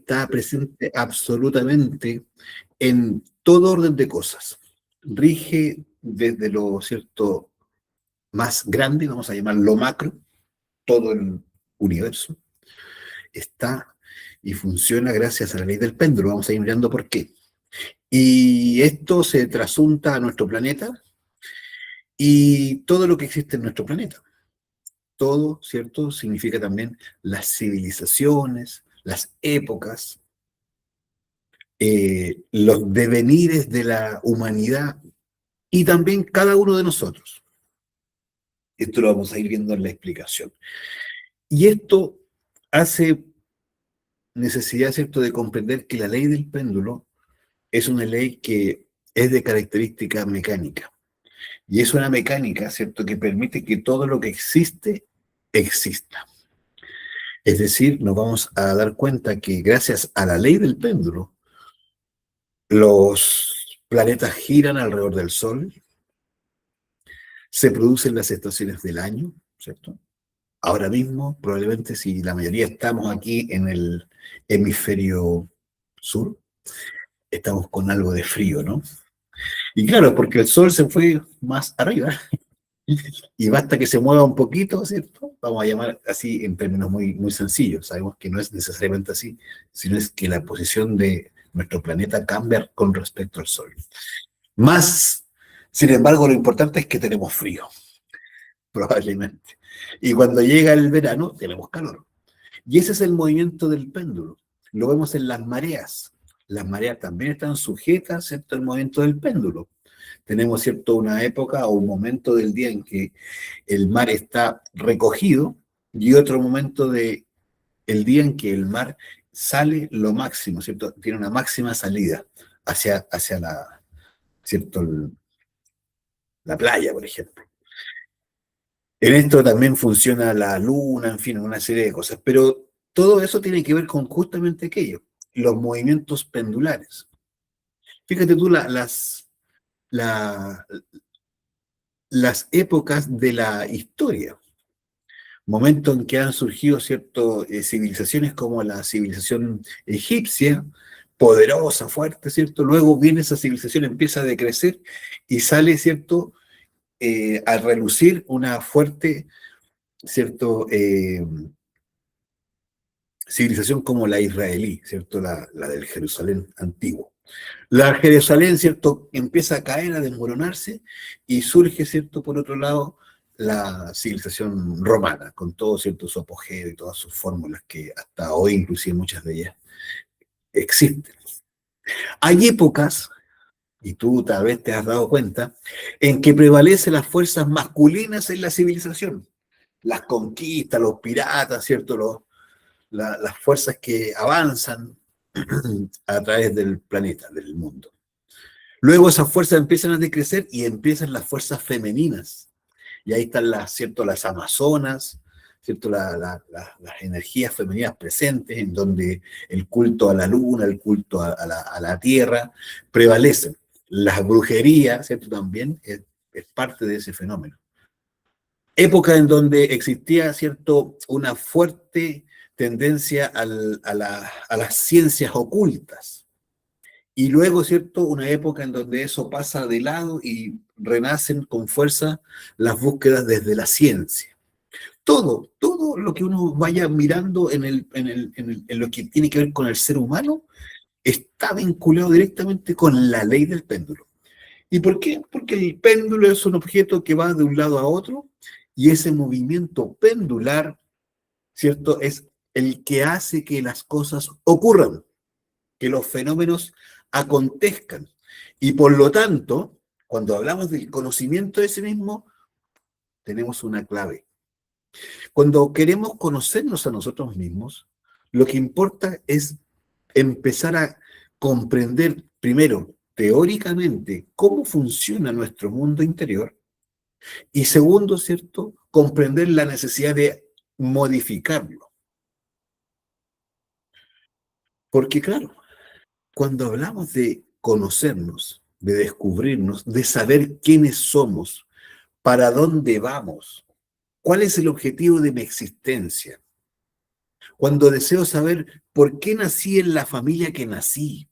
está presente absolutamente en todo orden de cosas. Rige desde lo cierto más grande, vamos a llamarlo macro, todo el universo, está y funciona gracias a la ley del péndulo. Vamos a ir mirando por qué. Y esto se trasunta a nuestro planeta y todo lo que existe en nuestro planeta. Todo, ¿cierto? Significa también las civilizaciones, las épocas, los devenires de la humanidad y también cada uno de nosotros. Esto lo vamos a ir viendo en la explicación. Y esto hace necesidad, ¿cierto?, de comprender que la ley del péndulo es una ley que es de característica mecánica. Y es una mecánica, ¿cierto?, que permite que todo lo que existe, exista. Es decir, nos vamos a dar cuenta que gracias a la ley del péndulo, los planetas giran alrededor del Sol, se producen las estaciones del año, ¿cierto? Ahora mismo, probablemente si la mayoría estamos aquí en el hemisferio sur, estamos con algo de frío, ¿no? Y claro, porque el Sol se fue más arriba y basta que se mueva un poquito, ¿cierto? Vamos a llamar así en términos muy, muy sencillos. Sabemos que no es necesariamente así, sino es que la posición de nuestro planeta cambia con respecto al Sol. Más, sin embargo, lo importante es que tenemos frío, probablemente. Y cuando llega el verano, tenemos calor. Y ese es el movimiento del péndulo. Lo vemos en las mareas. Las mareas también están sujetas, ¿cierto?, al movimiento del péndulo. Tenemos, ¿cierto?, una época o un momento del día en que el mar está recogido y otro momento del día en que el mar sale lo máximo, ¿cierto? Tiene una máxima salida hacia la, ¿cierto?, la playa, por ejemplo. En esto también funciona la luna, en fin, una serie de cosas. Pero todo eso tiene que ver con justamente aquello, los movimientos pendulares. Fíjate tú la- las épocas de la historia, momento en que han surgido ciertas civilizaciones como la civilización egipcia, poderosa, fuerte, ¿cierto? Luego viene esa civilización, empieza a decrecer y sale, ¿cierto?, a relucir una fuerte, ¿cierto?, civilización como la israelí, ¿cierto?, la del Jerusalén antiguo. La Jerusalén, ¿cierto?, empieza a caer, a desmoronarse, y surge, ¿cierto?, por otro lado, la civilización romana, con todo, ¿cierto?, su apogeo y todas sus fórmulas que hasta hoy, inclusive muchas de ellas, existen. Hay épocas, y tú tal vez te has dado cuenta, en que prevalecen las fuerzas masculinas en la civilización. Las conquistas, los piratas, ¿cierto?, las fuerzas que avanzan a través del planeta, del mundo. Luego esas fuerzas empiezan a decrecer y empiezan las fuerzas femeninas. Y ahí están ¿cierto?, las amazonas, ¿cierto?, las energías femeninas presentes, en donde el culto a la luna, el culto a la tierra, prevalecen. La brujería, ¿cierto?, también es parte de ese fenómeno. Época en donde existía, ¿cierto?, una fuerte tendencia a las ciencias ocultas. Y luego, ¿cierto?, una época en donde eso pasa de lado y renacen con fuerza las búsquedas desde la ciencia. Todo lo que uno vaya mirando en lo que tiene que ver con el ser humano está vinculado directamente con la ley del péndulo. ¿Y por qué? Porque el péndulo es un objeto que va de un lado a otro y ese movimiento pendular, ¿cierto?, es el que hace que las cosas ocurran, que los fenómenos acontezcan. Y por lo tanto, cuando hablamos del conocimiento de sí mismo, tenemos una clave. Cuando queremos conocernos a nosotros mismos, lo que importa es empezar a comprender, primero, teóricamente, cómo funciona nuestro mundo interior, y segundo, ¿cierto?, comprender la necesidad de modificarlo. Porque claro, cuando hablamos de conocernos, de descubrirnos, de saber quiénes somos, para dónde vamos, cuál es el objetivo de mi existencia, cuando deseo saber por qué nací en la familia que nací,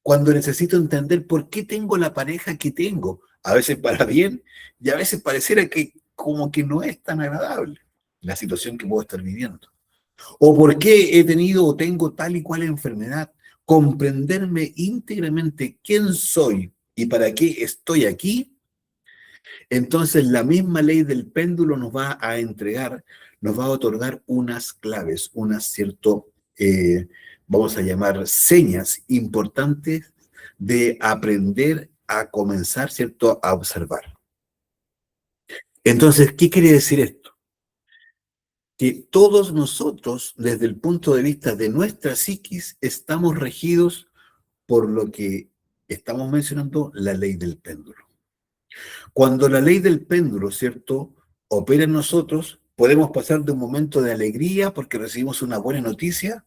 cuando necesito entender por qué tengo la pareja que tengo, a veces para bien y a veces pareciera que como que no es tan agradable la situación que puedo estar viviendo. O por qué he tenido o tengo tal y cual enfermedad. Comprenderme íntegramente quién soy y para qué estoy aquí, entonces la misma ley del péndulo nos va a entregar, nos va a otorgar unas claves, unas vamos a llamar señas importantes de aprender a comenzar, ¿cierto?, a observar. Entonces, ¿qué quiere decir esto? Que todos nosotros, desde el punto de vista de nuestra psiquis, estamos regidos por lo que estamos mencionando, la ley del péndulo. Cuando la ley del péndulo, ¿cierto?, opera en nosotros, podemos pasar de un momento de alegría porque recibimos una buena noticia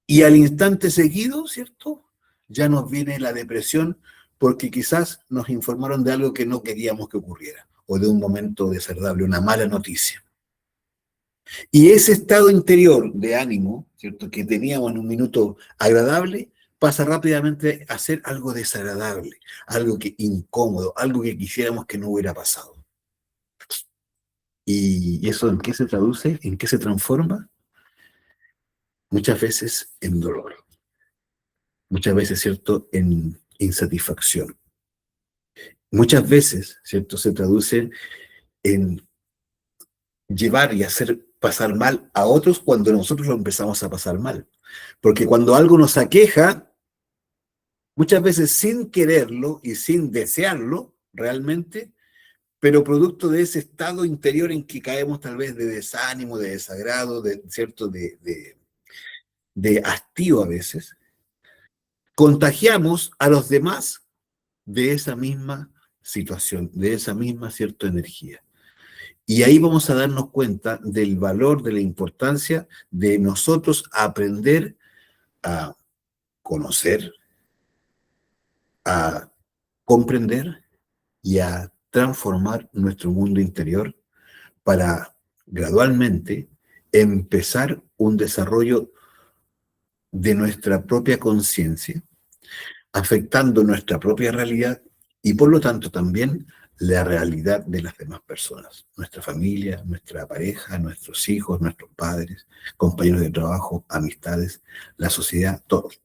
y al instante seguido, ¿cierto?, ya nos viene la depresión porque quizás nos informaron de algo que no queríamos que ocurriera o de un momento desagradable, una mala noticia. Y ese estado interior de ánimo, ¿cierto?, que teníamos en un minuto agradable, pasa rápidamente a ser algo desagradable, algo que incómodo, algo que quisiéramos que no hubiera pasado. ¿Y eso en qué se traduce? ¿En qué se transforma? Muchas veces en dolor, muchas veces, ¿cierto?, en insatisfacción. Muchas veces, ¿cierto?, se traduce en llevar y hacer pasar mal a otros cuando nosotros lo empezamos a pasar mal. Porque cuando algo nos aqueja, muchas veces sin quererlo y sin desearlo realmente, pero producto de ese estado interior en que caemos tal vez de desánimo, de desagrado, ¿cierto?, de hastío a veces, contagiamos a los demás de esa misma situación, de esa misma cierta energía. Y ahí vamos a darnos cuenta del valor, de la importancia de nosotros aprender a conocer, a comprender y a transformar nuestro mundo interior para gradualmente empezar un desarrollo de nuestra propia conciencia, afectando nuestra propia realidad y por lo tanto también la realidad de las demás personas, nuestra familia, nuestra pareja, nuestros hijos, nuestros padres, compañeros de trabajo, amistades, la sociedad, todos.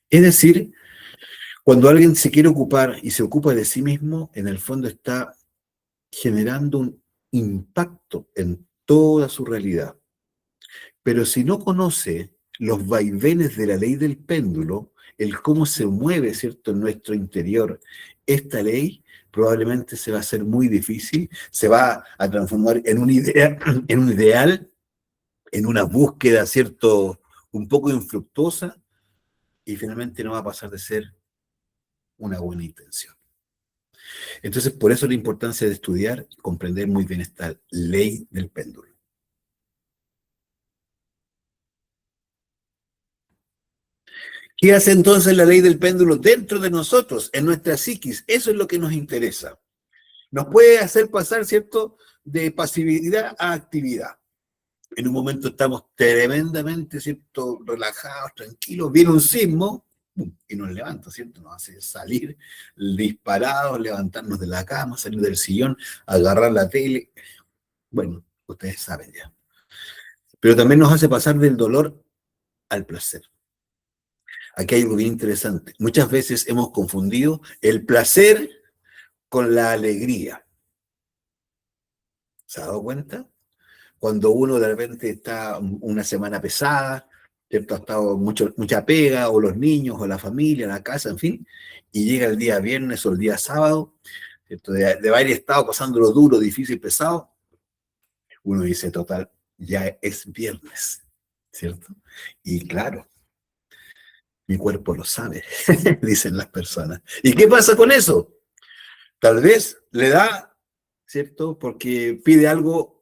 Es decir, cuando alguien se quiere ocupar y se ocupa de sí mismo, en el fondo está generando un impacto en toda su realidad. Pero si no conoce los vaivenes de la ley del péndulo, el cómo se mueve, ¿cierto?, en nuestro interior esta ley, probablemente se va a hacer muy difícil, se va a transformar en una idea, en un ideal, en una búsqueda, ¿cierto?, un poco infructuosa, y finalmente no va a pasar de ser una buena intención. Entonces, por eso la importancia de estudiar y comprender muy bien esta ley del péndulo. ¿Qué hace entonces la ley del péndulo dentro de nosotros, en nuestra psiquis? Eso es lo que nos interesa. Nos puede hacer pasar, ¿cierto?, de pasividad a actividad. En un momento estamos tremendamente, ¿cierto?, relajados, tranquilos, viene un sismo y nos levanta, ¿cierto? Nos hace salir disparados, levantarnos de la cama, salir del sillón, agarrar la tele. Bueno, ustedes saben ya. Pero también nos hace pasar del dolor al placer. Aquí hay algo bien interesante. Muchas veces hemos confundido el placer con la alegría. ¿Se ha dado cuenta? Cuando uno de repente está una semana pesada, ¿cierto? Ha estado mucha pega, o los niños, o la familia, la casa, en fin, y llega el día viernes o el día sábado, ¿cierto?, de haber estado pasando lo duro, difícil, pesado, uno dice, total, ya es viernes, ¿cierto? Y claro, mi cuerpo lo sabe, dicen las personas. ¿Y qué pasa con eso? Tal vez le da, ¿cierto? Porque pide algo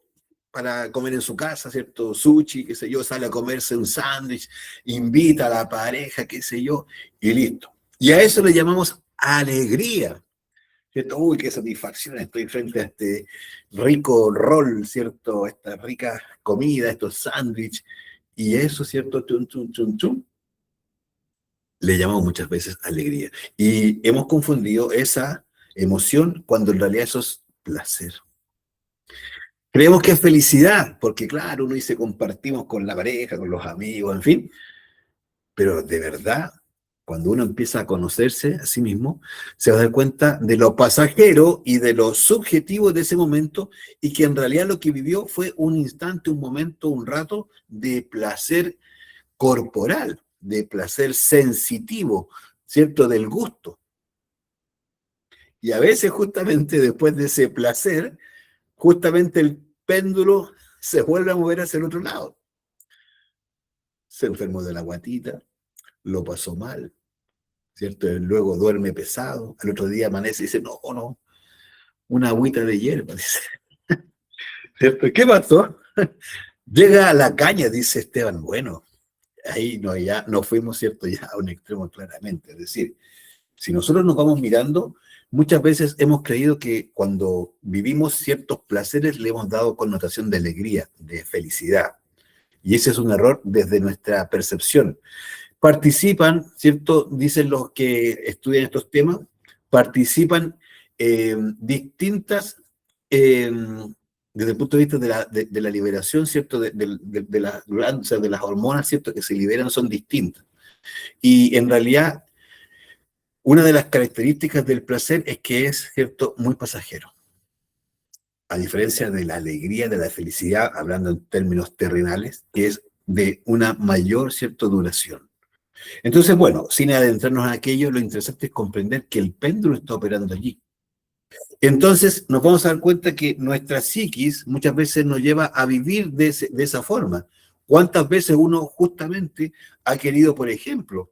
para comer en su casa, ¿cierto? Sushi, qué sé yo, sale a comerse un sándwich, invita a la pareja, qué sé yo, y listo. Y a eso le llamamos alegría. ¿cierto? Uy, qué satisfacción, estoy frente a este rico rol, ¿cierto? Esta rica comida, estos sándwiches, y eso, ¿cierto? Chum, chum, chum, chum, le llamamos muchas veces alegría. Y hemos confundido esa emoción cuando en realidad eso es placer. Creemos que es felicidad, porque claro, uno dice compartimos con la pareja, con los amigos, en fin, pero de verdad, cuando uno empieza a conocerse a sí mismo, se va a dar cuenta de lo pasajero y de lo subjetivo de ese momento y que en realidad lo que vivió fue un instante, un momento, un rato de placer corporal, de placer sensitivo, ¿cierto? Del gusto. Y a veces justamente después de ese placer, justamente el péndulo se vuelve a mover hacia el otro lado. Se enfermó de la guatita, lo pasó mal, ¿cierto? Luego duerme pesado, al otro día amanece y dice, no, no, una agüita de hierba, dice, ¿cierto? ¿Qué pasó? Llega a la caña, dice Esteban, bueno, ahí no, ya no fuimos, ¿cierto? Ya a un extremo claramente, es decir, si nosotros nos vamos mirando, muchas veces hemos creído que cuando vivimos ciertos placeres le hemos dado connotación de alegría, de felicidad, y ese es un error desde nuestra percepción. Participan, ¿cierto? Dicen los que estudian estos temas, participan distintas, eh, desde el punto de vista de la liberación, ¿cierto? De las glandas, de las hormonas, ¿cierto? Que se liberan son distintas. Y en realidad, una de las características del placer es que es, ¿cierto? Muy pasajero. A diferencia de la alegría, de la felicidad, hablando en términos terrenales, que es de una mayor, ¿cierto? Duración. Entonces, bueno, sin adentrarnos en aquello, lo interesante es comprender que el péndulo está operando allí. Entonces, nos vamos a dar cuenta que nuestra psiquis muchas veces nos lleva a vivir de esa forma. ¿Cuántas veces uno justamente ha querido, por ejemplo,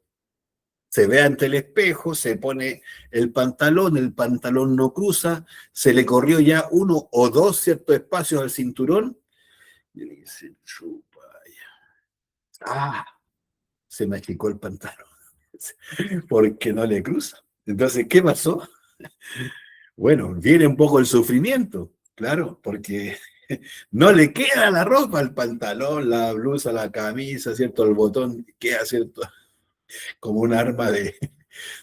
se ve ante el espejo, se pone el pantalón no cruza, se le corrió ya uno o dos ciertos espacios al cinturón, y le dice, chupa, ah, se me achicó el pantalón, porque no le cruza. Entonces, ¿qué pasó? Bueno, viene un poco el sufrimiento, claro, porque no le queda la ropa, el pantalón, la blusa, la camisa, ¿cierto? El botón queda, ¿cierto? Como un arma de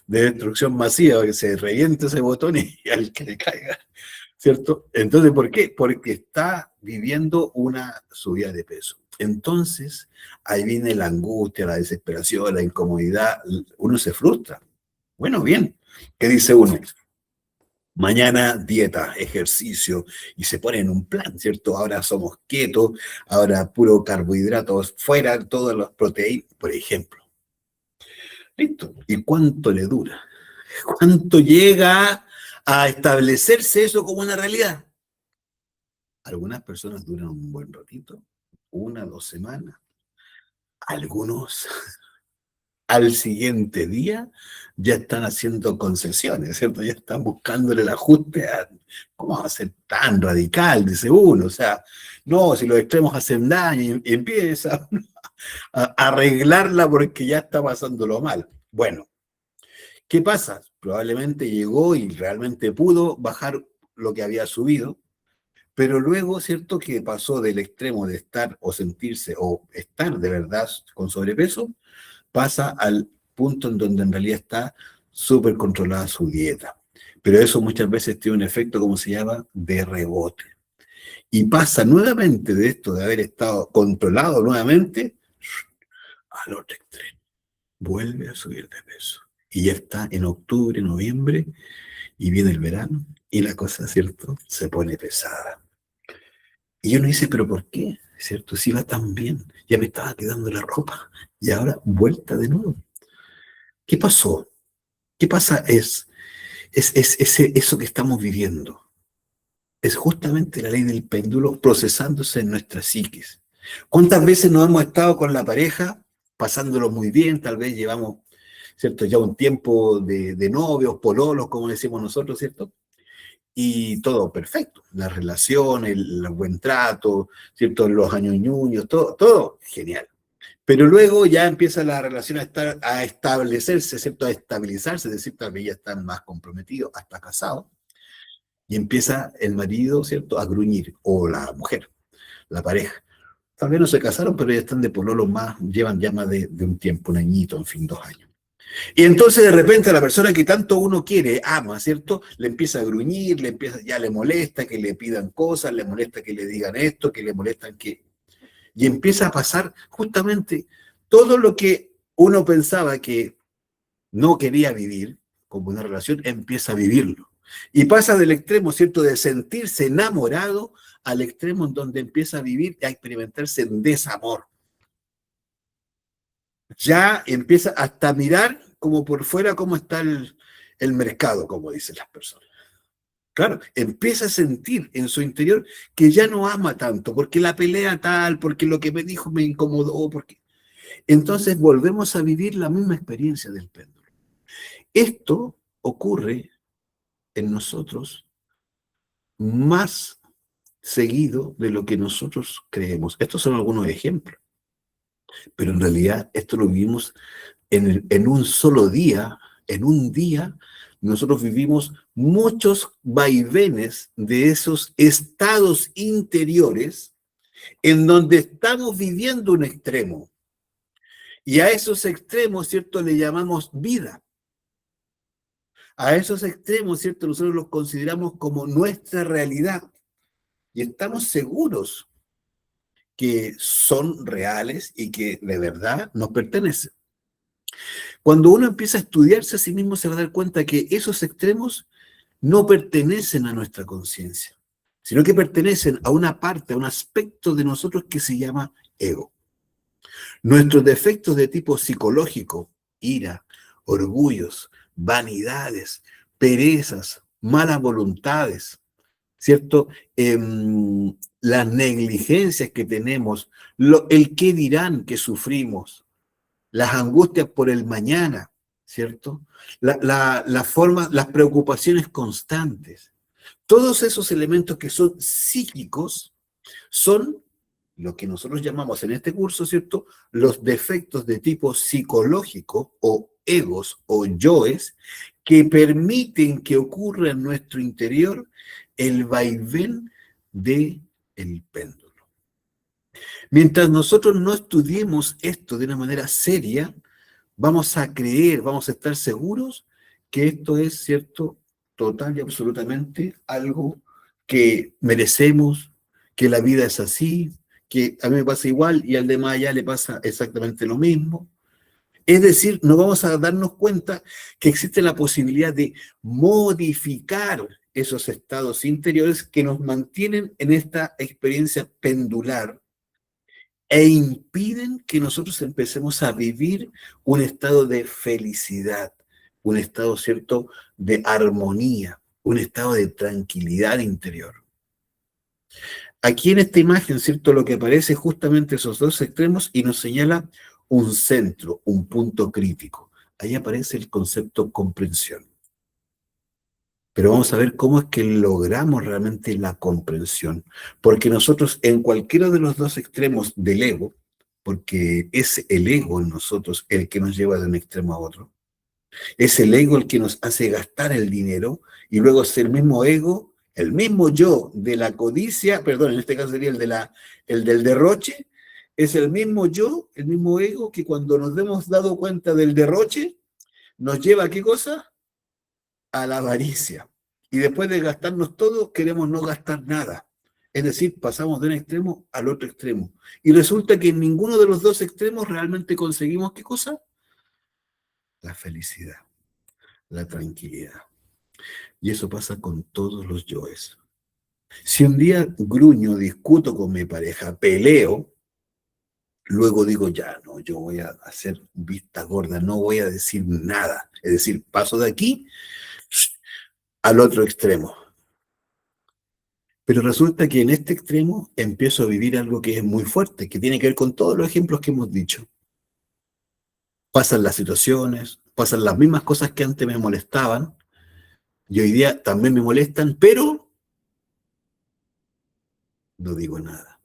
destrucción masiva, que se reviente ese botón y al que le caiga, ¿cierto? Entonces, ¿por qué? Porque está viviendo una subida de peso. Entonces, ahí viene la angustia, la desesperación, la incomodidad, uno se frustra. Bueno, bien, ¿qué dice uno? Mañana dieta, ejercicio, y se pone en un plan, ¿cierto? Ahora somos keto, ahora puro carbohidratos, fuera todas las proteínas, por ejemplo. Listo. ¿Y cuánto le dura? ¿Cuánto llega a establecerse eso como una realidad? Algunas personas duran un buen ratito, 1 o 2 semanas. Algunos al siguiente día ya están haciendo concesiones, ¿cierto? Ya están buscándole el ajuste a cómo va a ser tan radical, dice uno. O sea, no, si los extremos hacen daño y empieza a arreglarla porque ya está pasándolo mal. Bueno, ¿qué pasa? Probablemente llegó y realmente pudo bajar lo que había subido, pero luego, ¿cierto? Que pasó del extremo de estar o sentirse o estar de verdad con sobrepeso, pasa al punto en donde en realidad está súper controlada su dieta. Pero eso muchas veces tiene un efecto, como se llama, de rebote. Y pasa nuevamente de esto, de haber estado controlado nuevamente, al otro extremo. Vuelve a subir de peso. Y ya está en octubre, noviembre, y viene el verano, y la cosa, ¿cierto?, se pone pesada. Y uno dice, ¿pero por qué? ¿Cierto? Si iba tan bien, ya me estaba quedando la ropa, y ahora vuelta de nuevo. ¿Qué pasó? ¿Qué pasa? Eso que estamos viviendo. Es justamente la ley del péndulo procesándose en nuestra psiquis. ¿Cuántas veces nos hemos estado con la pareja pasándolo muy bien? Tal vez llevamos, ¿cierto?, ya un tiempo de novios, pololos, como decimos nosotros, ¿cierto? Y todo perfecto. La relación, el buen trato, ¿cierto? Los añoñuños, todo genial. Pero luego ya empieza la relación a establecerse, ¿cierto? A estabilizarse, es decir, tal vez ya están más comprometidos, hasta casados. Y empieza el marido, ¿cierto?, a gruñir, o la mujer, la pareja. Tal vez no se casaron, pero ya están de pololo más, llevan ya más de un tiempo, un añito, en fin, 2 años. Y entonces de repente a la persona que tanto uno quiere, ama, ¿cierto? Le empieza a gruñir, ya le molesta que le pidan cosas, le molesta que le digan esto, que le molestan que... Y empieza a pasar justamente todo lo que uno pensaba que no quería vivir como una relación, empieza a vivirlo. Y pasa del extremo, ¿cierto?, de sentirse enamorado al extremo en donde empieza a vivir y a experimentarse en desamor. Ya empieza hasta a mirar como por fuera cómo está el mercado, como dicen las personas. Claro, empieza a sentir en su interior que ya no ama tanto, porque la pelea tal, porque lo que me dijo me incomodó, porque... Entonces volvemos a vivir la misma experiencia del péndulo. Esto ocurre en nosotros más seguido de lo que nosotros creemos. Estos son algunos ejemplos, pero en realidad esto lo vivimos en un solo día, en un día, nosotros vivimos muchos vaivenes de esos estados interiores en donde estamos viviendo un extremo. Y a esos extremos, ¿cierto?, le llamamos vida. A esos extremos, ¿cierto?, nosotros los consideramos como nuestra realidad. Y estamos seguros que son reales y que de verdad nos pertenecen. Cuando uno empieza a estudiarse a sí mismo, se va a dar cuenta que esos extremos no pertenecen a nuestra conciencia, sino que pertenecen a una parte, a un aspecto de nosotros que se llama ego. Nuestros defectos de tipo psicológico, ira, orgullos, vanidades, perezas, malas voluntades, ¿cierto? Las negligencias que tenemos, el qué dirán que sufrimos, las angustias por el mañana, ¿cierto? Las preocupaciones constantes. Todos esos elementos que son psíquicos son lo que nosotros llamamos en este curso, ¿cierto?, los defectos de tipo psicológico o egos o yoes que permiten que ocurra en nuestro interior el vaivén del péndulo. Mientras nosotros no estudiemos esto de una manera seria, vamos a creer, vamos a estar seguros que esto es, ¿cierto?, total y absolutamente algo que merecemos, que la vida es así, que a mí me pasa igual y al demás allá le pasa exactamente lo mismo. Es decir, no vamos a darnos cuenta que existe la posibilidad de modificar esos estados interiores que nos mantienen en esta experiencia pendular e impiden que nosotros empecemos a vivir un estado de felicidad, un estado, ¿cierto?, de armonía, un estado de tranquilidad interior. Aquí en esta imagen, ¿cierto?, lo que aparece es justamente esos dos extremos y nos señala un centro, un punto crítico. Ahí aparece el concepto comprensión. Pero vamos a ver cómo es que logramos realmente la comprensión. Porque nosotros en cualquiera de los dos extremos del ego, porque es el ego en nosotros el que nos lleva de un extremo a otro, es el ego el que nos hace gastar el dinero y luego es el mismo ego, el mismo yo de la codicia, perdón, en este caso sería el del derroche, es el mismo yo, el mismo ego que cuando nos hemos dado cuenta del derroche, nos lleva a ¿qué cosa? A la avaricia. Y después de gastarnos todo, queremos no gastar nada. Es decir, pasamos de un extremo al otro extremo. Y resulta que en ninguno de los dos extremos realmente conseguimos ¿qué cosa? La felicidad, la tranquilidad. Y eso pasa con todos los yoes. Si un día gruño, discuto con mi pareja, peleo, luego digo, ya, no, yo voy a hacer vista gorda, no voy a decir nada. Es decir, paso de aquí al otro extremo. Pero resulta que en este extremo empiezo a vivir algo que es muy fuerte, que tiene que ver con todos los ejemplos que hemos dicho. Pasan las situaciones, pasan las mismas cosas que antes me molestaban, y hoy día también me molestan, pero no digo nada.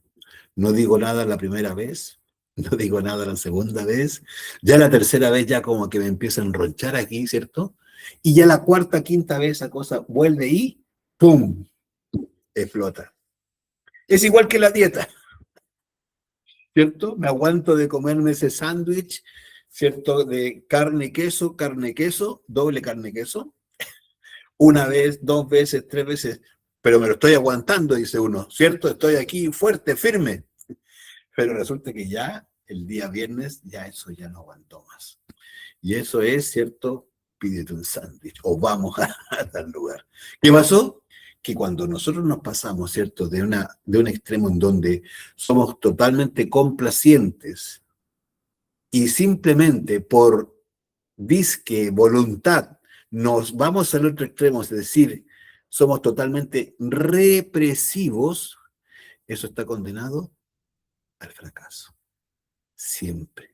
No digo nada la primera vez, no digo nada la segunda vez, ya la tercera vez ya como que me empiezo a enronchar aquí, ¿cierto? Y ya la cuarta, quinta vez esa cosa vuelve y ¡pum!, explota. Es igual que la dieta, ¿cierto? Me aguanto de comerme ese sándwich, ¿cierto? De carne, queso, doble carne, queso, una vez, dos veces, tres veces, pero me lo estoy aguantando, dice uno, ¿cierto? Estoy aquí fuerte, firme, pero resulta que ya el día viernes, ya eso ya no aguantó más. Y eso es, ¿cierto? Pídete un sándwich o vamos a tal lugar. ¿Qué pasó? Que cuando nosotros nos pasamos, ¿cierto? De un extremo en donde somos totalmente complacientes y simplemente por disque voluntad nos vamos al otro extremo, es decir, somos totalmente represivos, eso está condenado al fracaso. Siempre.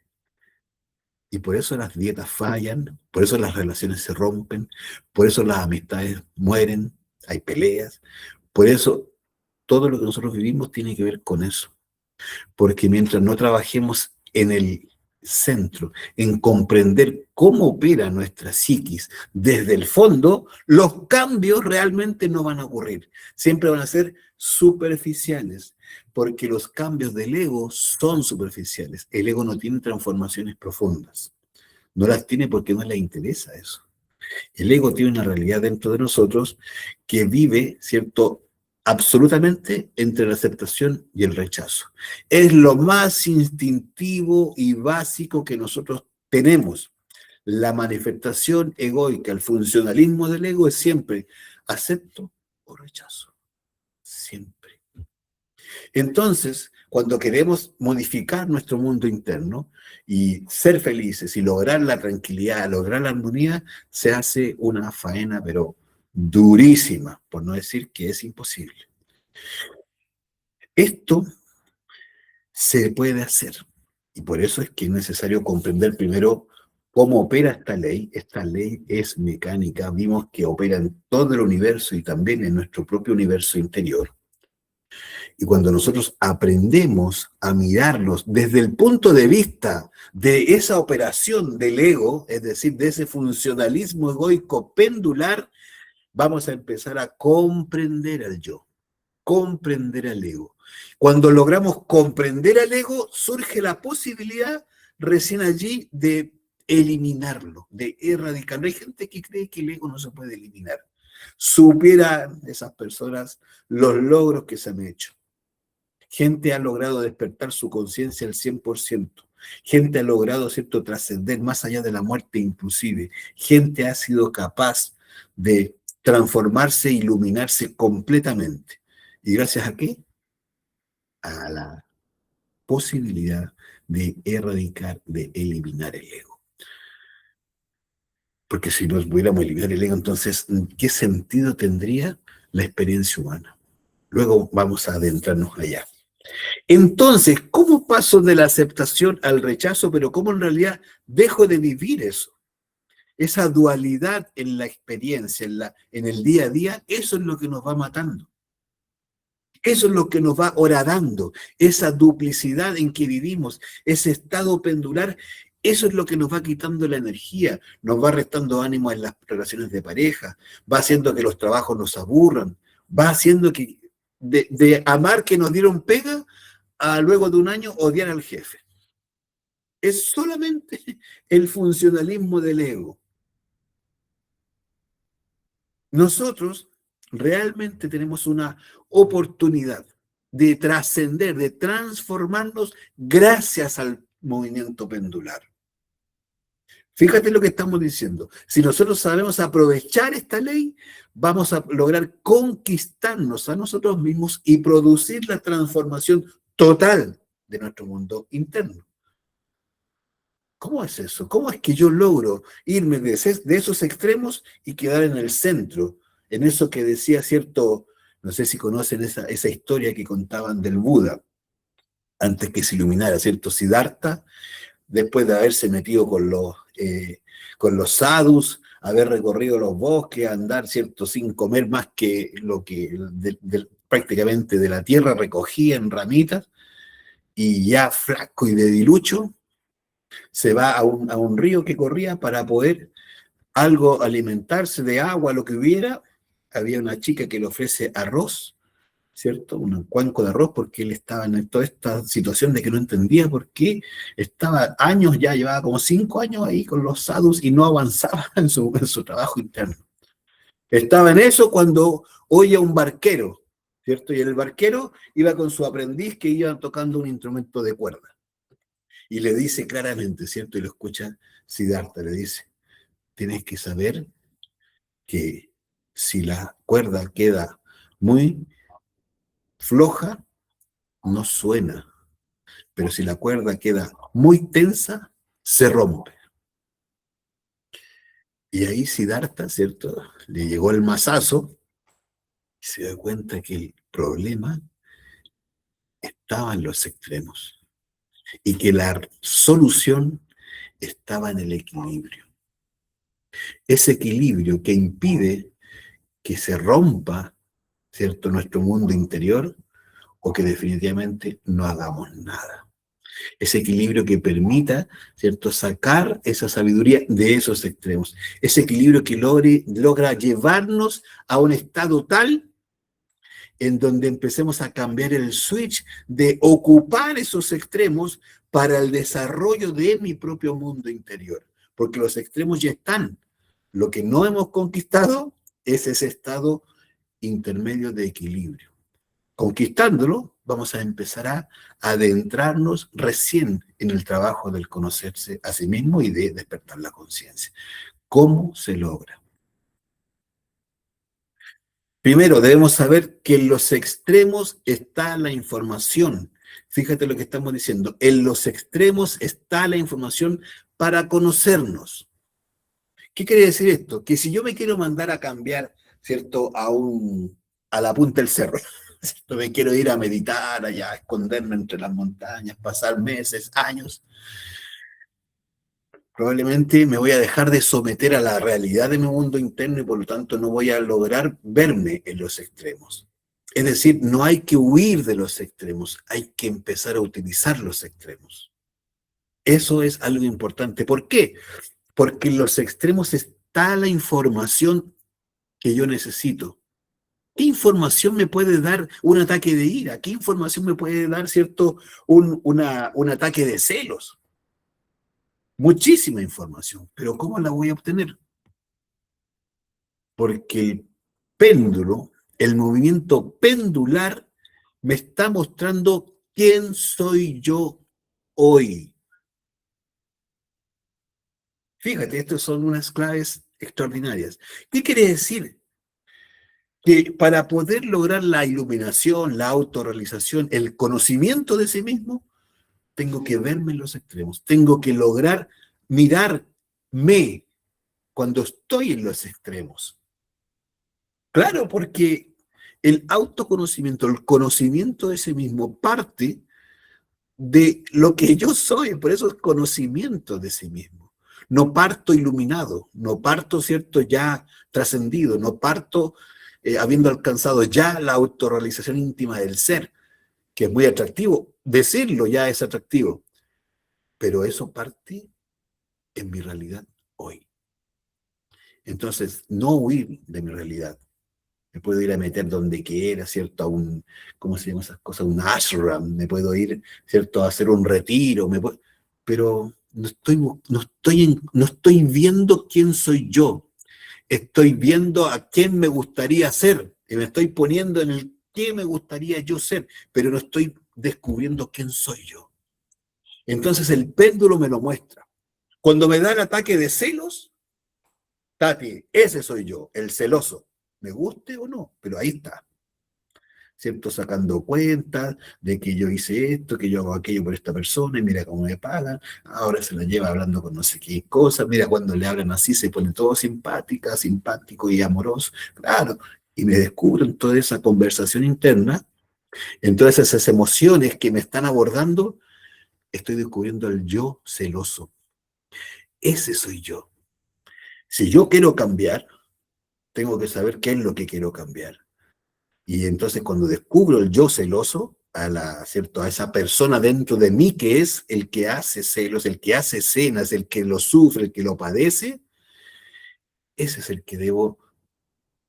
Y por eso las dietas fallan, por eso las relaciones se rompen, por eso las amistades mueren, hay peleas, por eso todo lo que nosotros vivimos tiene que ver con eso. Porque mientras no trabajemos en el centro, en comprender cómo opera nuestra psiquis desde el fondo, los cambios realmente no van a ocurrir. Siempre van a ser superficiales, porque los cambios del ego son superficiales. El ego no tiene transformaciones profundas. No las tiene porque no le interesa eso. El ego tiene una realidad dentro de nosotros que vive, ¿cierto?, absolutamente entre la aceptación y el rechazo. Es lo más instintivo y básico que nosotros tenemos. La manifestación egoica, el funcionalismo del ego es siempre acepto o rechazo. Siempre. Entonces, cuando queremos modificar nuestro mundo interno y ser felices y lograr la tranquilidad, lograr la armonía, se hace una faena, pero durísima, por no decir que es imposible. Esto se puede hacer y por eso es que es necesario comprender primero cómo opera esta ley. Esta ley es mecánica, vimos que opera en todo el universo y también en nuestro propio universo interior. Y cuando nosotros aprendemos a mirarlos desde el punto de vista de esa operación del ego, es decir, de ese funcionalismo egoico pendular, vamos a empezar a comprender al yo, comprender al ego. Cuando logramos comprender al ego, surge la posibilidad recién allí de eliminarlo, de erradicarlo. Hay gente que cree que el ego no se puede eliminar. Supieran esas personas los logros que se han hecho. Gente ha logrado despertar su conciencia al 100%. Gente ha logrado, ¿cierto?, trascender más allá de la muerte inclusive. Gente ha sido capaz de transformarse e iluminarse completamente. ¿Y gracias a qué? A la posibilidad de erradicar, de eliminar el ego. Porque si no pudiéramos eliminar el ego, entonces, ¿qué sentido tendría la experiencia humana? Luego vamos a adentrarnos allá. Entonces, ¿cómo paso de la aceptación al rechazo, pero cómo en realidad dejo de vivir eso? Esa dualidad en la experiencia, en el día a día, eso es lo que nos va matando. Eso es lo que nos va horadando, esa duplicidad en que vivimos, ese estado pendular, eso es lo que nos va quitando la energía, nos va restando ánimo en las relaciones de pareja, va haciendo que los trabajos nos aburran, va haciendo que de amar que nos dieron pega, a luego de un año odiar al jefe. Es solamente el funcionalismo del ego. Nosotros realmente tenemos una oportunidad de trascender, de transformarnos gracias al movimiento pendular. Fíjate lo que estamos diciendo. Si nosotros sabemos aprovechar esta ley, vamos a lograr conquistarnos a nosotros mismos y producir la transformación total de nuestro mundo interno. ¿Cómo es eso? ¿Cómo es que yo logro irme de esos extremos y quedar en el centro? En eso que decía cierto, no sé si conocen esa historia que contaban del Buda, antes que se iluminara, ¿cierto? Siddhartha, después de haberse metido con los sadhus, haber recorrido los bosques, andar, ¿cierto?, sin comer más que lo que prácticamente de la tierra recogía en ramitas, y ya flaco y debilucho, se va a un río que corría para poder algo alimentarse de agua, lo que hubiera, había una chica que le ofrece arroz, ¿cierto? Un cuenco de arroz, porque él estaba en toda esta situación de que no entendía por qué estaba años, ya llevaba como 5 años ahí con los sadhus y no avanzaba en su trabajo interno. Estaba en eso cuando oye a un barquero, ¿cierto? Y el barquero iba con su aprendiz que iba tocando un instrumento de cuerda. Y le dice claramente, ¿cierto? Y lo escucha Siddhartha, le dice, tienes que saber que si la cuerda queda muy floja, no suena, pero si la cuerda queda muy tensa, se rompe. Y ahí Siddhartha, ¿cierto? Le llegó el mazazo y se da cuenta que el problema estaba en los extremos y que la solución estaba en el equilibrio. Ese equilibrio que impide que se rompa, ¿cierto?, nuestro mundo interior o que definitivamente no hagamos nada. Ese equilibrio que permita, ¿cierto?, sacar esa sabiduría de esos extremos. Ese equilibrio que logra llevarnos a un estado tal en donde empecemos a cambiar el switch de ocupar esos extremos para el desarrollo de mi propio mundo interior. Porque los extremos ya están. Lo que no hemos conquistado es ese estado intermedio de equilibrio. Conquistándolo, vamos a empezar a adentrarnos recién en el trabajo del conocerse a sí mismo y de despertar la conciencia. ¿Cómo se logra? Primero, debemos saber que en los extremos está la información. Fíjate lo que estamos diciendo. En los extremos está la información para conocernos. ¿Qué quiere decir esto? Que si yo me quiero mandar a cambiar, ¿cierto?, a la punta del cerro, ¿cierto? Me quiero ir a meditar allá, a esconderme entre las montañas, pasar meses, años, probablemente me voy a dejar de someter a la realidad de mi mundo interno y por lo tanto no voy a lograr verme en los extremos. Es decir, no hay que huir de los extremos, hay que empezar a utilizar los extremos. Eso es algo importante. ¿Por qué? Porque en los extremos está la información que yo necesito. ¿Qué información me puede dar un ataque de ira? ¿Qué información me puede dar, cierto, un ataque de celos? Muchísima información, pero ¿cómo la voy a obtener? Porque el péndulo, el movimiento pendular, me está mostrando quién soy yo hoy. Fíjate, estas son unas claves extraordinarias. ¿Qué quiere decir? Que para poder lograr la iluminación, la autorrealización, el conocimiento de sí mismo, tengo que verme en los extremos, tengo que lograr mirarme cuando estoy en los extremos. Claro, porque el autoconocimiento, el conocimiento de sí mismo parte de lo que yo soy, por eso es conocimiento de sí mismo. No parto iluminado, no parto, ¿cierto?, ya trascendido, no parto habiendo alcanzado ya la autorrealización íntima del ser, que es muy atractivo. Decirlo ya es atractivo, pero eso parte en mi realidad hoy. Entonces, no huir de mi realidad. Me puedo ir a meter donde quiera, ¿cierto? ¿Cómo se llaman esas cosas? Un ashram, me puedo ir, ¿cierto?, a hacer un retiro, pero no estoy viendo quién soy yo. Estoy viendo a quién me gustaría ser, y me estoy poniendo en el qué me gustaría yo ser, pero no estoy descubriendo quién soy yo. Entonces el péndulo me lo muestra. Cuando me da el ataque de celos, Tati, ese soy yo, el celoso. Me guste o no, pero ahí está. ¿Cierto? Sacando cuentas de que yo hice esto, que yo hago aquello por esta persona, y mira cómo me pagan, ahora se la lleva hablando con no sé qué cosa, mira cuando le hablan así se pone todo simpática, simpático y amoroso, claro, y me descubren toda esa conversación interna, entonces esas emociones que me están abordando, estoy descubriendo el yo celoso. Ese soy yo. Si yo quiero cambiar, tengo que saber qué es lo que quiero cambiar. Y entonces cuando descubro el yo celoso, ¿cierto?, a esa persona dentro de mí que es el que hace celos, el que hace escenas, el que lo sufre, el que lo padece, ese es el que debo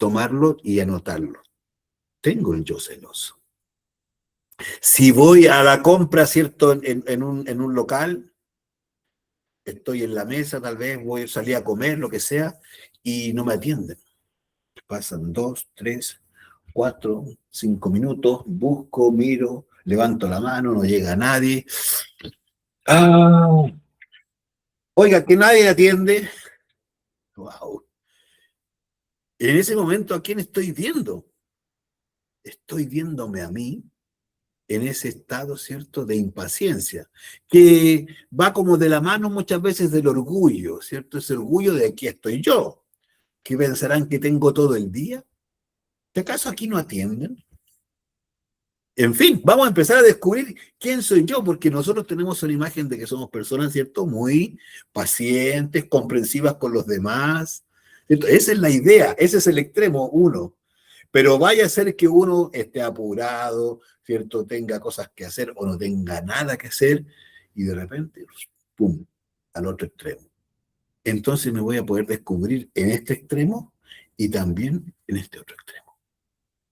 tomarlo y anotarlo. Tengo el yo celoso. Si voy a la compra, ¿cierto? En un local, estoy en la mesa, tal vez voy a salir a comer, lo que sea, y no me atienden. Pasan 2, 3, 4, 5 minutos, busco, miro, levanto la mano, no llega nadie. Ah, oiga, que nadie atiende. Wow. En ese momento, ¿a quién estoy viendo? Estoy viéndome a mí en ese estado, ¿cierto?, de impaciencia, que va como de la mano muchas veces del orgullo, ¿cierto? Ese orgullo de aquí estoy yo, que pensarán que tengo todo el día. ¿De acaso aquí no atienden? En fin, vamos a empezar a descubrir quién soy yo, porque nosotros tenemos una imagen de que somos personas, ¿cierto?, muy pacientes, comprensivas con los demás, ¿cierto? Esa es la idea, ese es el extremo uno. Pero vaya a ser que uno esté apurado, ¿cierto? Tenga cosas que hacer o no tenga nada que hacer y de repente, ¡pum!, al otro extremo. Entonces me voy a poder descubrir en este extremo y también en este otro extremo.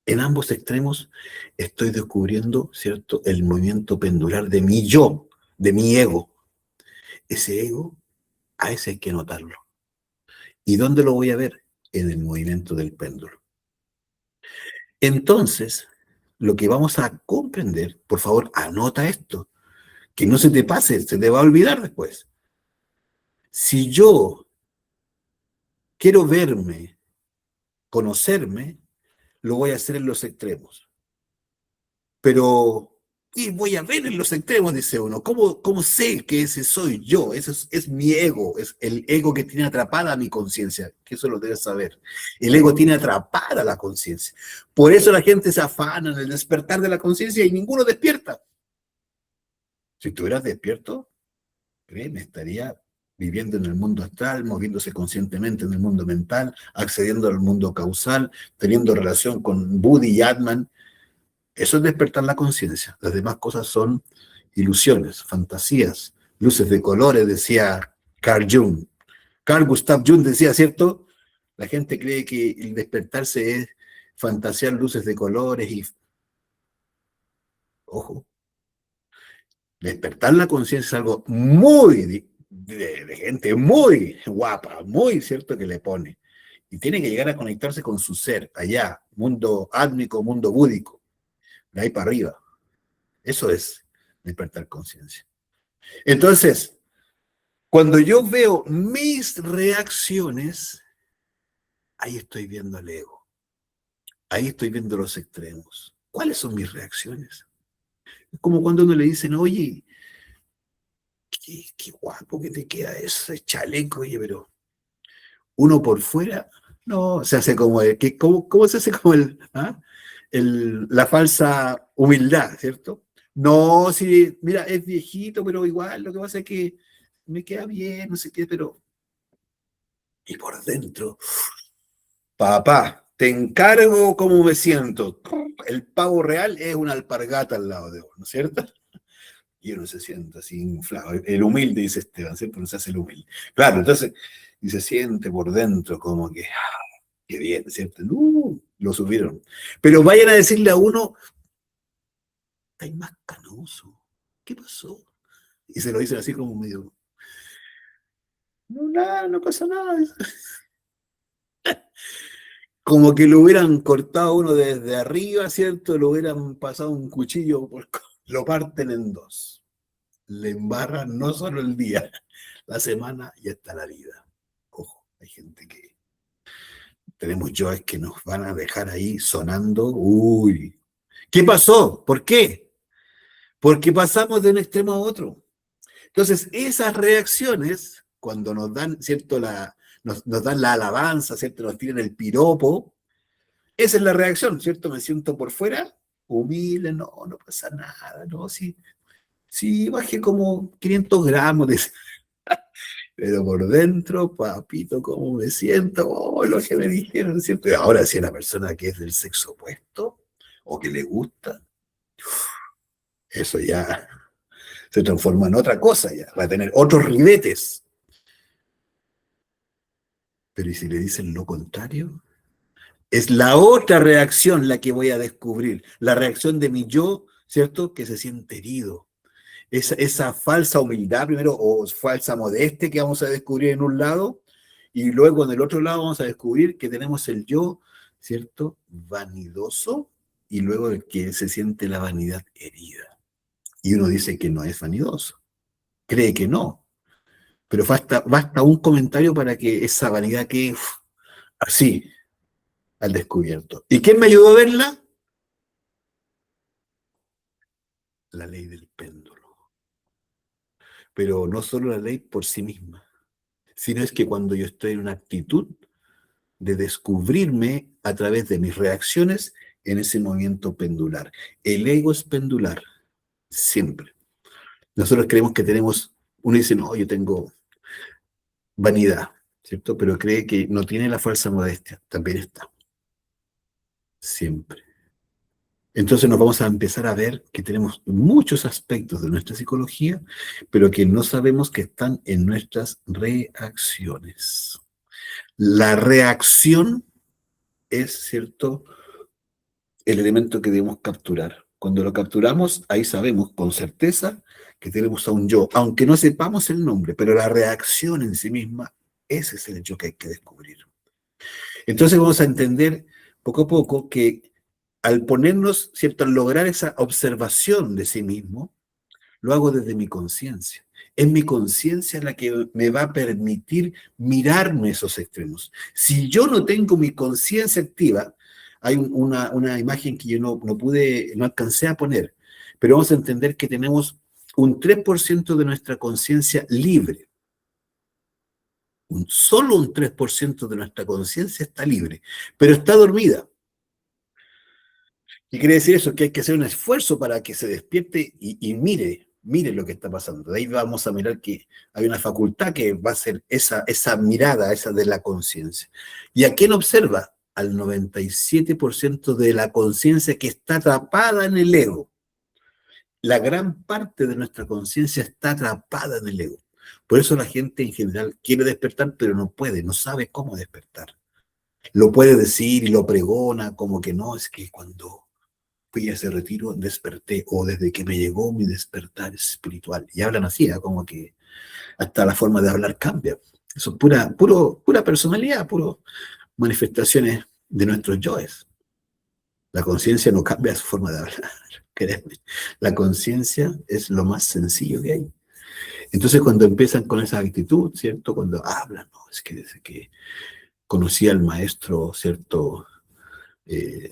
En ambos extremos estoy descubriendo, ¿cierto?, el movimiento pendular de mi yo, de mi ego. Ese ego, a ese hay que notarlo. ¿Y dónde lo voy a ver? En el movimiento del péndulo. Entonces, lo que vamos a comprender, por favor, anota esto, que no se te pase, se te va a olvidar después. Si yo quiero verme, conocerme, lo voy a hacer en los extremos. Pero, ¿qué voy a ver en los extremos? Dice uno. ¿Cómo sé que ese soy yo? Ese es mi ego, es el ego que tiene atrapada mi conciencia, que eso lo debes saber. El ego tiene atrapada la conciencia. Por eso la gente se afana en el despertar de la conciencia y ninguno despierta. Si estuvieras despierto, créeme, estaría viviendo en el mundo astral, moviéndose conscientemente en el mundo mental, accediendo al mundo causal, teniendo relación con Buddha y Atman. Eso es despertar la conciencia. Las demás cosas son ilusiones, fantasías, luces de colores, decía Carl Jung. Carl Gustav Jung decía, ¿cierto? La gente cree que el despertarse es fantasear luces de colores y, ojo, despertar la conciencia es algo muy de gente muy guapa, muy cierto que le pone. Y tiene que llegar a conectarse con su ser, allá, mundo átmico, mundo búdico, de ahí para arriba. Eso es despertar conciencia. Entonces, cuando yo veo mis reacciones, ahí estoy viendo el ego. Ahí estoy viendo los extremos. ¿Cuáles son mis reacciones? Es como cuando uno le dicen, oye, qué guapo que te queda ese chaleco, oye, pero uno por fuera, no, se hace como, ¿cómo se hace como la falsa humildad, ¿cierto? No, sí, mira, es viejito, pero igual lo que pasa es que me queda bien, no sé qué, pero... Y por dentro, papá, te encargo cómo me siento. El pavo real es una alpargata al lado de uno, ¿no es cierto? Y uno se siente así inflado. El humilde, dice Esteban, siempre nos hace el humilde. Claro, entonces, y se siente por dentro como que, qué bien, ¿cierto? Lo subieron. Pero vayan a decirle a uno, estáis más canoso. ¿Qué pasó? Y se lo dicen así como medio, no, nada, no pasa nada. Como que lo hubieran cortado uno desde arriba, ¿cierto? Lo hubieran pasado un cuchillo, lo parten en dos. Le embarran no solo el día, la semana y hasta la vida. Ojo, hay gente que tenemos yoes que nos van a dejar ahí sonando. Uy, ¿qué pasó? ¿Por qué? Porque pasamos de un extremo a otro. Entonces, esas reacciones, cuando nos dan, ¿cierto? Nos dan la alabanza, ¿cierto? Nos tiran el piropo. Esa es la reacción, ¿cierto? Me siento por fuera, humilde, no, no pasa nada, no, sí, sí, bajé como 500 gramos, pero por dentro, papito, ¿cómo me siento? Oh, lo que me dijeron, ¿cierto? Y ahora, si una persona que es del sexo opuesto o que le gusta, eso ya se transforma en otra cosa, ya va a tener otros ribetes. Pero ¿y si le dicen lo contrario? Es la otra reacción la que voy a descubrir, la reacción de mi yo, ¿cierto? Que se siente herido. Esa falsa humildad primero o falsa modestia que vamos a descubrir en un lado y luego en el otro lado vamos a descubrir que tenemos el yo, ¿cierto? Vanidoso y luego el que se siente la vanidad herida. Y uno dice que no es vanidoso, cree que no, pero basta un comentario para que esa vanidad quede así, al descubierto. ¿Y quién me ayudó a verla? La ley del péndulo. Pero no solo la ley por sí misma, sino es que cuando yo estoy en una actitud de descubrirme a través de mis reacciones en ese movimiento pendular. El ego es pendular, siempre. Nosotros creemos que tenemos, uno dice, no, yo tengo vanidad, ¿cierto? Pero cree que no tiene la falsa modestia, también está, siempre. Entonces nos vamos a empezar a ver que tenemos muchos aspectos de nuestra psicología, pero que no sabemos que están en nuestras reacciones. La reacción es, ¿cierto?, el elemento que debemos capturar. Cuando lo capturamos, ahí sabemos con certeza que tenemos a un yo, aunque no sepamos el nombre, pero la reacción en sí misma, ese es el yo que hay que descubrir. Entonces vamos a entender poco a poco que al ponernos, ¿cierto?, al lograr esa observación de sí mismo, lo hago desde mi conciencia. Es mi conciencia la que me va a permitir mirarme esos extremos. Si yo no tengo mi conciencia activa, hay una imagen que yo no alcancé a poner, pero vamos a entender que tenemos un 3% de nuestra conciencia libre. Solo un 3% de nuestra conciencia está libre, pero está dormida. ¿Qué quiere decir eso? Que hay que hacer un esfuerzo para que se despierte y mire lo que está pasando. De ahí vamos a mirar que hay una facultad que va a ser esa mirada, esa de la conciencia. ¿Y a quién observa? Al 97% de la conciencia que está atrapada en el ego. La gran parte de nuestra conciencia está atrapada en el ego. Por eso la gente en general quiere despertar, pero no puede, no sabe cómo despertar. Lo puede decir y lo pregona como que no, es que cuando fui a ese retiro, desperté, o desde que me llegó mi despertar espiritual. Y hablan así, ¿eh? Como que hasta la forma de hablar cambia. Eso es pura personalidad, puro manifestaciones de nuestros yoes. La conciencia no cambia su forma de hablar, créeme. La conciencia es lo más sencillo que hay. Entonces cuando empiezan con esa actitud, ¿cierto? Cuando hablan, no, es que desde que conocí al maestro, ¿cierto?,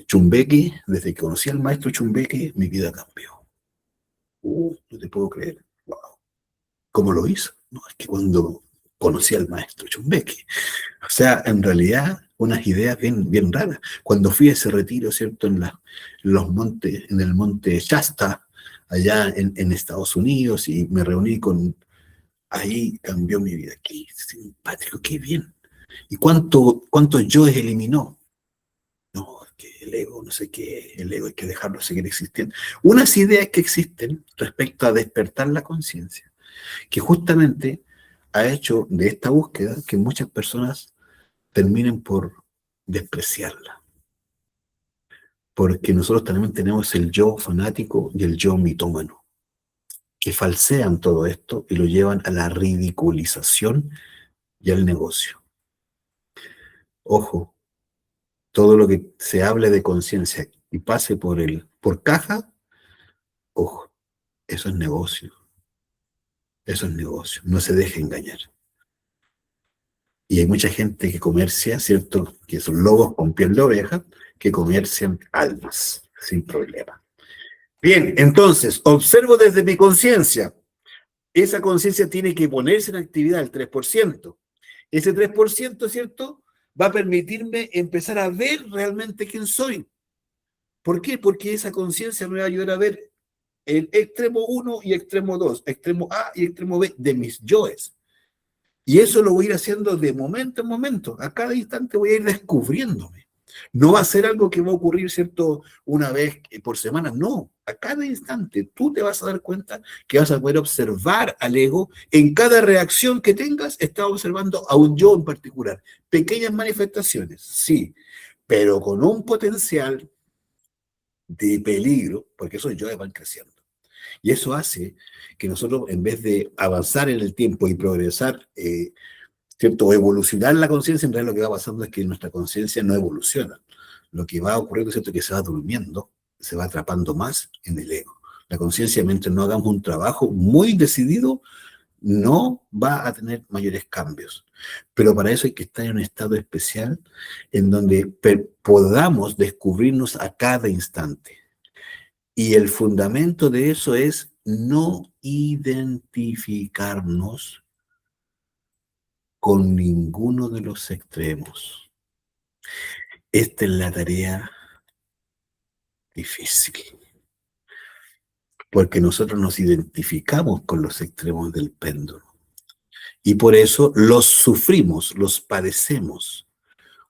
Chumbeque, desde que conocí al maestro Chumbeque, mi vida cambió. No te puedo creer. Wow. ¿Cómo lo hizo? No, es que cuando conocí al maestro Chumbeque. O sea, en realidad, unas ideas bien raras. Cuando fui a ese retiro, ¿cierto?, los montes, en el monte Shasta, allá en Estados Unidos, y me reuní con... Ahí cambió mi vida. Qué simpático, qué bien. ¿Y cuántos yoes eliminó? No, es que el ego, no sé qué, el ego hay que dejarlo seguir existiendo. Unas ideas que existen respecto a despertar la conciencia, que justamente ha hecho de esta búsqueda que muchas personas terminen por despreciarla. Porque nosotros también tenemos el yo fanático y el yo mitómano, que falsean todo esto y lo llevan a la ridiculización y al negocio. Ojo, todo lo que se hable de conciencia y pase por caja, ojo, eso es negocio. Eso es negocio. No se deje engañar. Y hay mucha gente que comercia, ¿cierto?, que son lobos con piel de oveja, que comercian almas sin problema. Bien, entonces, observo desde mi conciencia. Esa conciencia tiene que ponerse en actividad, el 3%. Ese 3%, ¿cierto?, va a permitirme empezar a ver realmente quién soy. ¿Por qué? Porque esa conciencia me va a ayudar a ver el extremo 1 y extremo 2, extremo A y extremo B de mis yoes. Y eso lo voy a ir haciendo de momento en momento. A cada instante voy a ir descubriéndome. No va a ser algo que va a ocurrir, ¿cierto?, una vez por semana. No, a cada instante tú te vas a dar cuenta que vas a poder observar al ego. En cada reacción que tengas, estás observando a un yo en particular. Pequeñas manifestaciones, sí, pero con un potencial de peligro, porque esos yoes van creciendo. Y eso hace que nosotros, en vez de avanzar en el tiempo y progresar, ¿cierto? O evolucionar la conciencia, en realidad lo que va pasando es que nuestra conciencia no evoluciona. Lo que va ocurriendo, ¿cierto?, es que se va durmiendo, se va atrapando más en el ego. La conciencia, mientras no hagamos un trabajo muy decidido, no va a tener mayores cambios. Pero para eso hay que estar en un estado especial en donde podamos descubrirnos a cada instante. Y el fundamento de eso es no identificarnos con ninguno de los extremos. Esta es la tarea difícil, porque nosotros nos identificamos con los extremos del péndulo. Y por eso los sufrimos, los padecemos.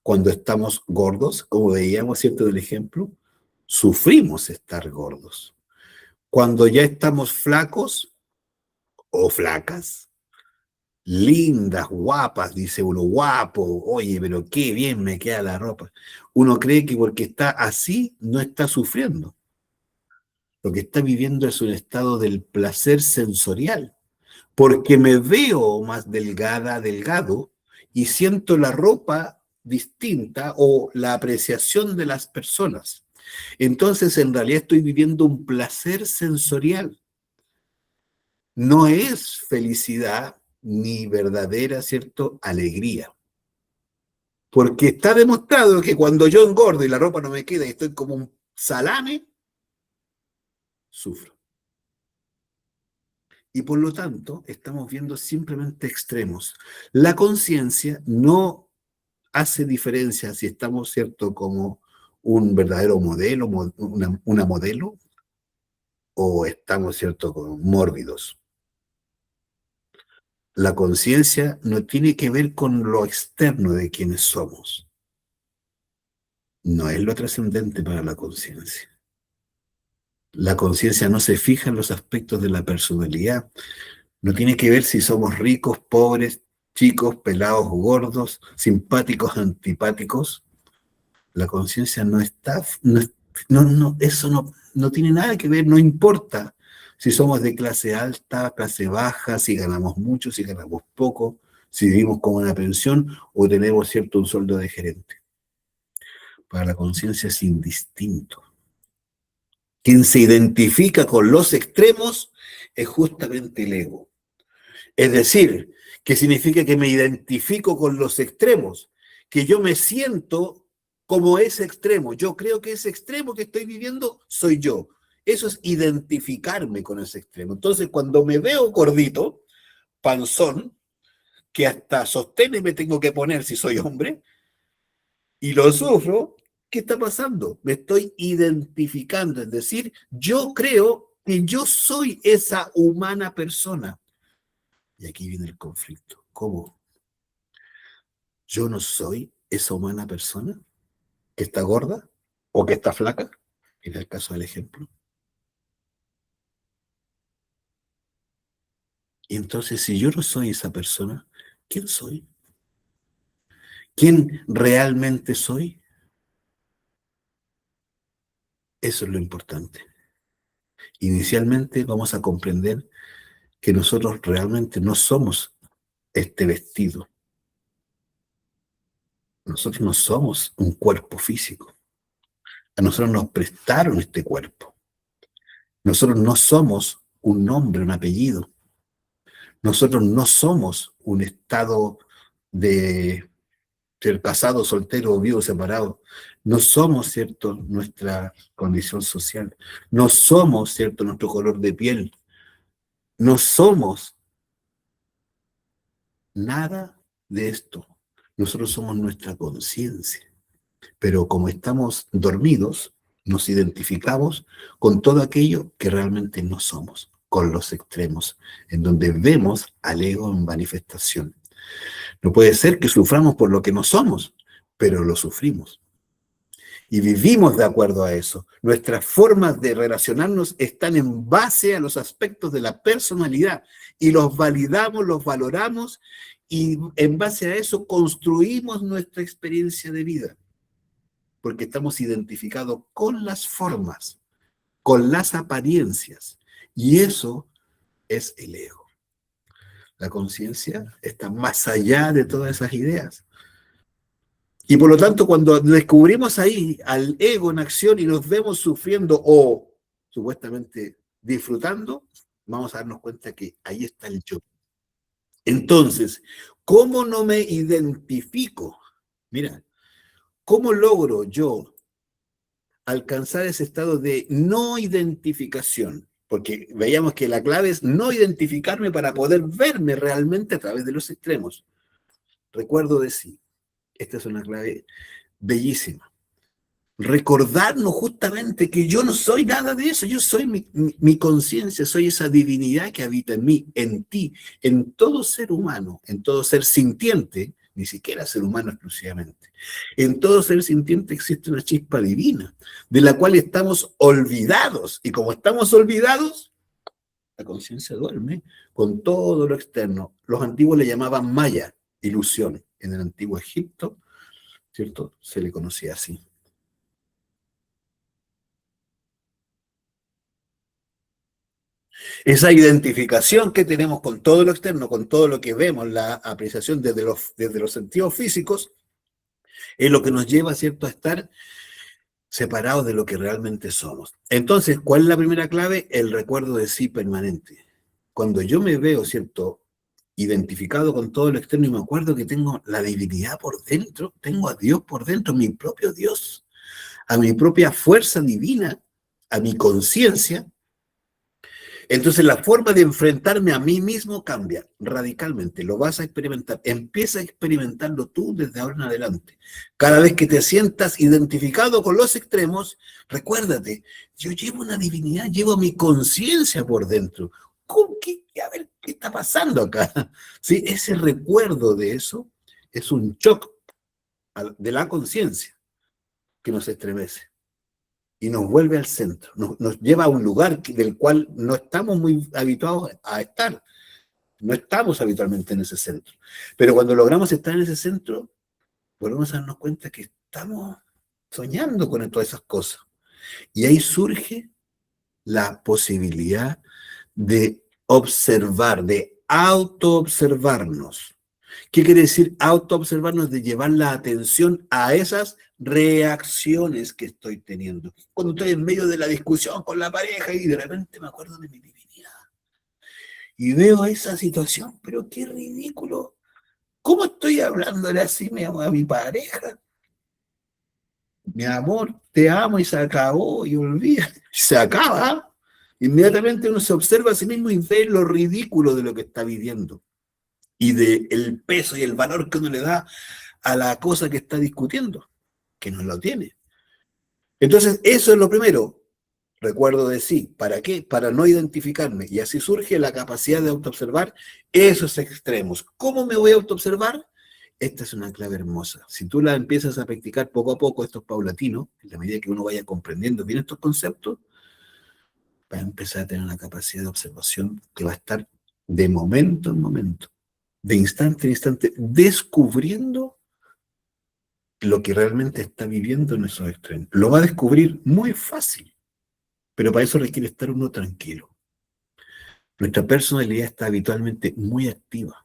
Cuando estamos gordos, como veíamos, ¿cierto?, del ejemplo, sufrimos estar gordos. Cuando ya estamos flacos o flacas, lindas, guapas, dice uno, guapo, oye, pero qué bien me queda la ropa. Uno cree que porque está así no está sufriendo. Lo que está viviendo es un estado del placer sensorial, porque me veo más delgada, delgado, y siento la ropa distinta o la apreciación de las personas. Entonces, en realidad estoy viviendo un placer sensorial. No es felicidad ni verdadera, ¿cierto?, alegría. Porque está demostrado que cuando yo engordo y la ropa no me queda y estoy como un salame, sufro. Y por lo tanto, estamos viendo simplemente extremos. La conciencia no hace diferencia si estamos, ¿cierto?, como un verdadero modelo, una modelo, o estamos, ¿cierto?, como mórbidos. La conciencia no tiene que ver con lo externo de quienes somos. No es lo trascendente para la conciencia. La conciencia no se fija en los aspectos de la personalidad. No tiene que ver si somos ricos, pobres, chicos, pelados, gordos, simpáticos, antipáticos. La conciencia no está, eso no tiene nada que ver, no importa si somos de clase alta, clase baja, si ganamos mucho, si ganamos poco, si vivimos con una pensión o tenemos, ¿cierto?, un sueldo de gerente. Para la conciencia es indistinto. Quien se identifica con los extremos es justamente el ego. Es decir, que significa que me identifico con los extremos, que yo me siento como ese extremo. Yo creo que ese extremo que estoy viviendo soy yo. Eso es identificarme con ese extremo. Entonces, cuando me veo gordito, panzón, que hasta sostén me tengo que poner si soy hombre, y lo sufro, ¿qué está pasando? Me estoy identificando, es decir, yo creo que yo soy esa humana persona. Y aquí viene el conflicto. ¿Cómo? ¿Yo no soy esa humana persona que está gorda o que está flaca? En el caso del ejemplo. Y entonces, si yo no soy esa persona, ¿quién soy? ¿Quién realmente soy? Eso es lo importante. Inicialmente vamos a comprender que nosotros realmente no somos este vestido. Nosotros no somos un cuerpo físico. A nosotros nos prestaron este cuerpo. Nosotros no somos un nombre, un apellido. Nosotros no somos un estado de ser casado, soltero, vivo, separado. No somos, ¿cierto?, nuestra condición social. No somos, ¿cierto?, nuestro color de piel. No somos nada de esto. Nosotros somos nuestra conciencia. Pero como estamos dormidos, nos identificamos con todo aquello que realmente no somos, con los extremos, en donde vemos al ego en manifestación. No puede ser que suframos por lo que no somos, pero lo sufrimos. Y vivimos de acuerdo a eso. Nuestras formas de relacionarnos están en base a los aspectos de la personalidad y los validamos, los valoramos y en base a eso construimos nuestra experiencia de vida. porque estamos identificados con las formas, con las apariencias. Y eso es el ego. La conciencia está más allá de todas esas ideas. Y por lo tanto, cuando descubrimos ahí al ego en acción y nos vemos sufriendo o supuestamente disfrutando, vamos a darnos cuenta que ahí está el yo. Entonces, ¿cómo no me identifico? Mira, ¿cómo logro yo alcanzar ese estado de no identificación? Porque veíamos que la clave es no identificarme para poder verme realmente a través de los extremos. Recuerdo de sí. Esta es una clave bellísima. Recordarnos justamente que yo no soy nada de eso, yo soy mi conciencia, soy esa divinidad que habita en mí, en ti, en todo ser humano, en todo ser sintiente, ni siquiera ser humano exclusivamente. En todo ser sintiente existe una chispa divina, de la cual estamos olvidados, y como estamos olvidados, la conciencia duerme con todo lo externo. Los antiguos le llamaban maya, ilusión. En el antiguo Egipto, ¿cierto? Se le conocía así. Esa identificación que tenemos con todo lo externo, con todo lo que vemos, la apreciación desde los sentidos físicos, es lo que nos lleva, ¿cierto?, a estar separados de lo que realmente somos. Entonces, ¿cuál es la primera clave? El recuerdo de sí permanente. Cuando yo me veo, ¿cierto?, identificado con todo lo externo y me acuerdo que tengo la divinidad por dentro, tengo a Dios por dentro, mi propio Dios, a mi propia fuerza divina, a mi conciencia. Entonces la forma de enfrentarme a mí mismo cambia radicalmente, lo vas a experimentar, empieza a experimentarlo tú desde ahora en adelante. Cada vez que te sientas identificado con los extremos, recuérdate, yo llevo una divinidad, llevo mi conciencia por dentro. ¿Cómo que? A ver, ¿qué está pasando acá? ¿Sí? Ese recuerdo de eso es un shock de la conciencia que nos estremece y nos vuelve al centro, nos lleva a un lugar del cual no estamos muy habituados a estar, no estamos habitualmente en ese centro. Pero cuando logramos estar en ese centro, volvemos a darnos cuenta que estamos soñando con todas esas cosas. Y ahí surge la posibilidad de observar, de autoobservarnos. ¿Qué quiere decir autoobservarnos? De llevar la atención a esas reacciones que estoy teniendo. Cuando estoy en medio de la discusión con la pareja y de repente me acuerdo de mi divinidad. Y veo esa situación, pero qué ridículo. ¿Cómo estoy hablándole así a mi pareja? Mi amor, te amo y se acabó y olvida. Se acaba. Inmediatamente uno se observa a sí mismo y ve lo ridículo de lo que está viviendo y del peso y el valor que uno le da a la cosa que está discutiendo, que no lo tiene. Entonces, eso es lo primero. Recuerdo de sí. ¿Para qué? Para no identificarme. Y así surge la capacidad de autoobservar esos extremos. ¿Cómo me voy a autoobservar? Esta es una clave hermosa. Si tú la empiezas a practicar poco a poco, esto es paulatino, en la medida que uno vaya comprendiendo bien estos conceptos, va a empezar a tener una capacidad de observación que va a estar de momento en momento, de instante en instante, descubriendo lo que realmente está viviendo en esos extremos. Lo va a descubrir muy fácil, pero para eso requiere estar uno tranquilo. Nuestra personalidad está habitualmente muy activa.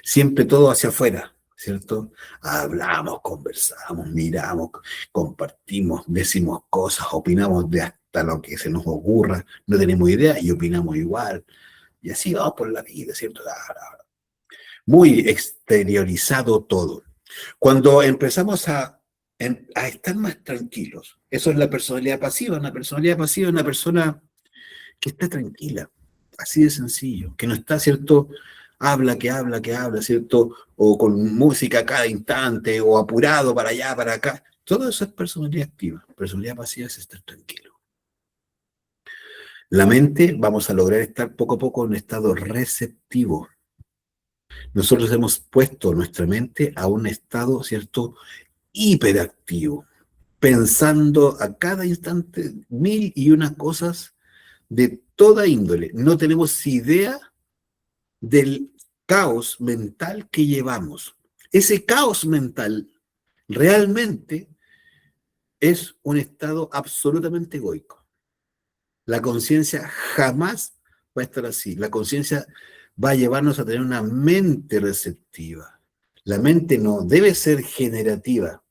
Siempre todo hacia afuera, ¿cierto? Hablamos, conversamos, miramos, compartimos, decimos cosas, opinamos de hasta lo que se nos ocurra, no tenemos idea y opinamos igual. Y así vamos por la vida, ¿cierto? Muy exteriorizado todo. Cuando empezamos a estar más tranquilos, eso es la personalidad pasiva. Una personalidad pasiva es una persona que está tranquila, así de sencillo, que no está, ¿cierto? Que habla, ¿cierto? O con música a cada instante, o apurado para allá, para acá. Todo eso es personalidad activa. Personalidad pasiva es estar tranquilo. La mente, vamos a lograr estar poco a poco en un estado receptivo. Nosotros hemos puesto nuestra mente a un estado, ¿cierto?, hiperactivo, pensando a cada instante mil y unas cosas de toda índole. No tenemos idea del caos mental que llevamos. Ese caos mental realmente es un estado absolutamente egoico. La conciencia jamás va a estar así. La conciencia va a llevarnos a tener una mente receptiva. La mente no debe ser generativa.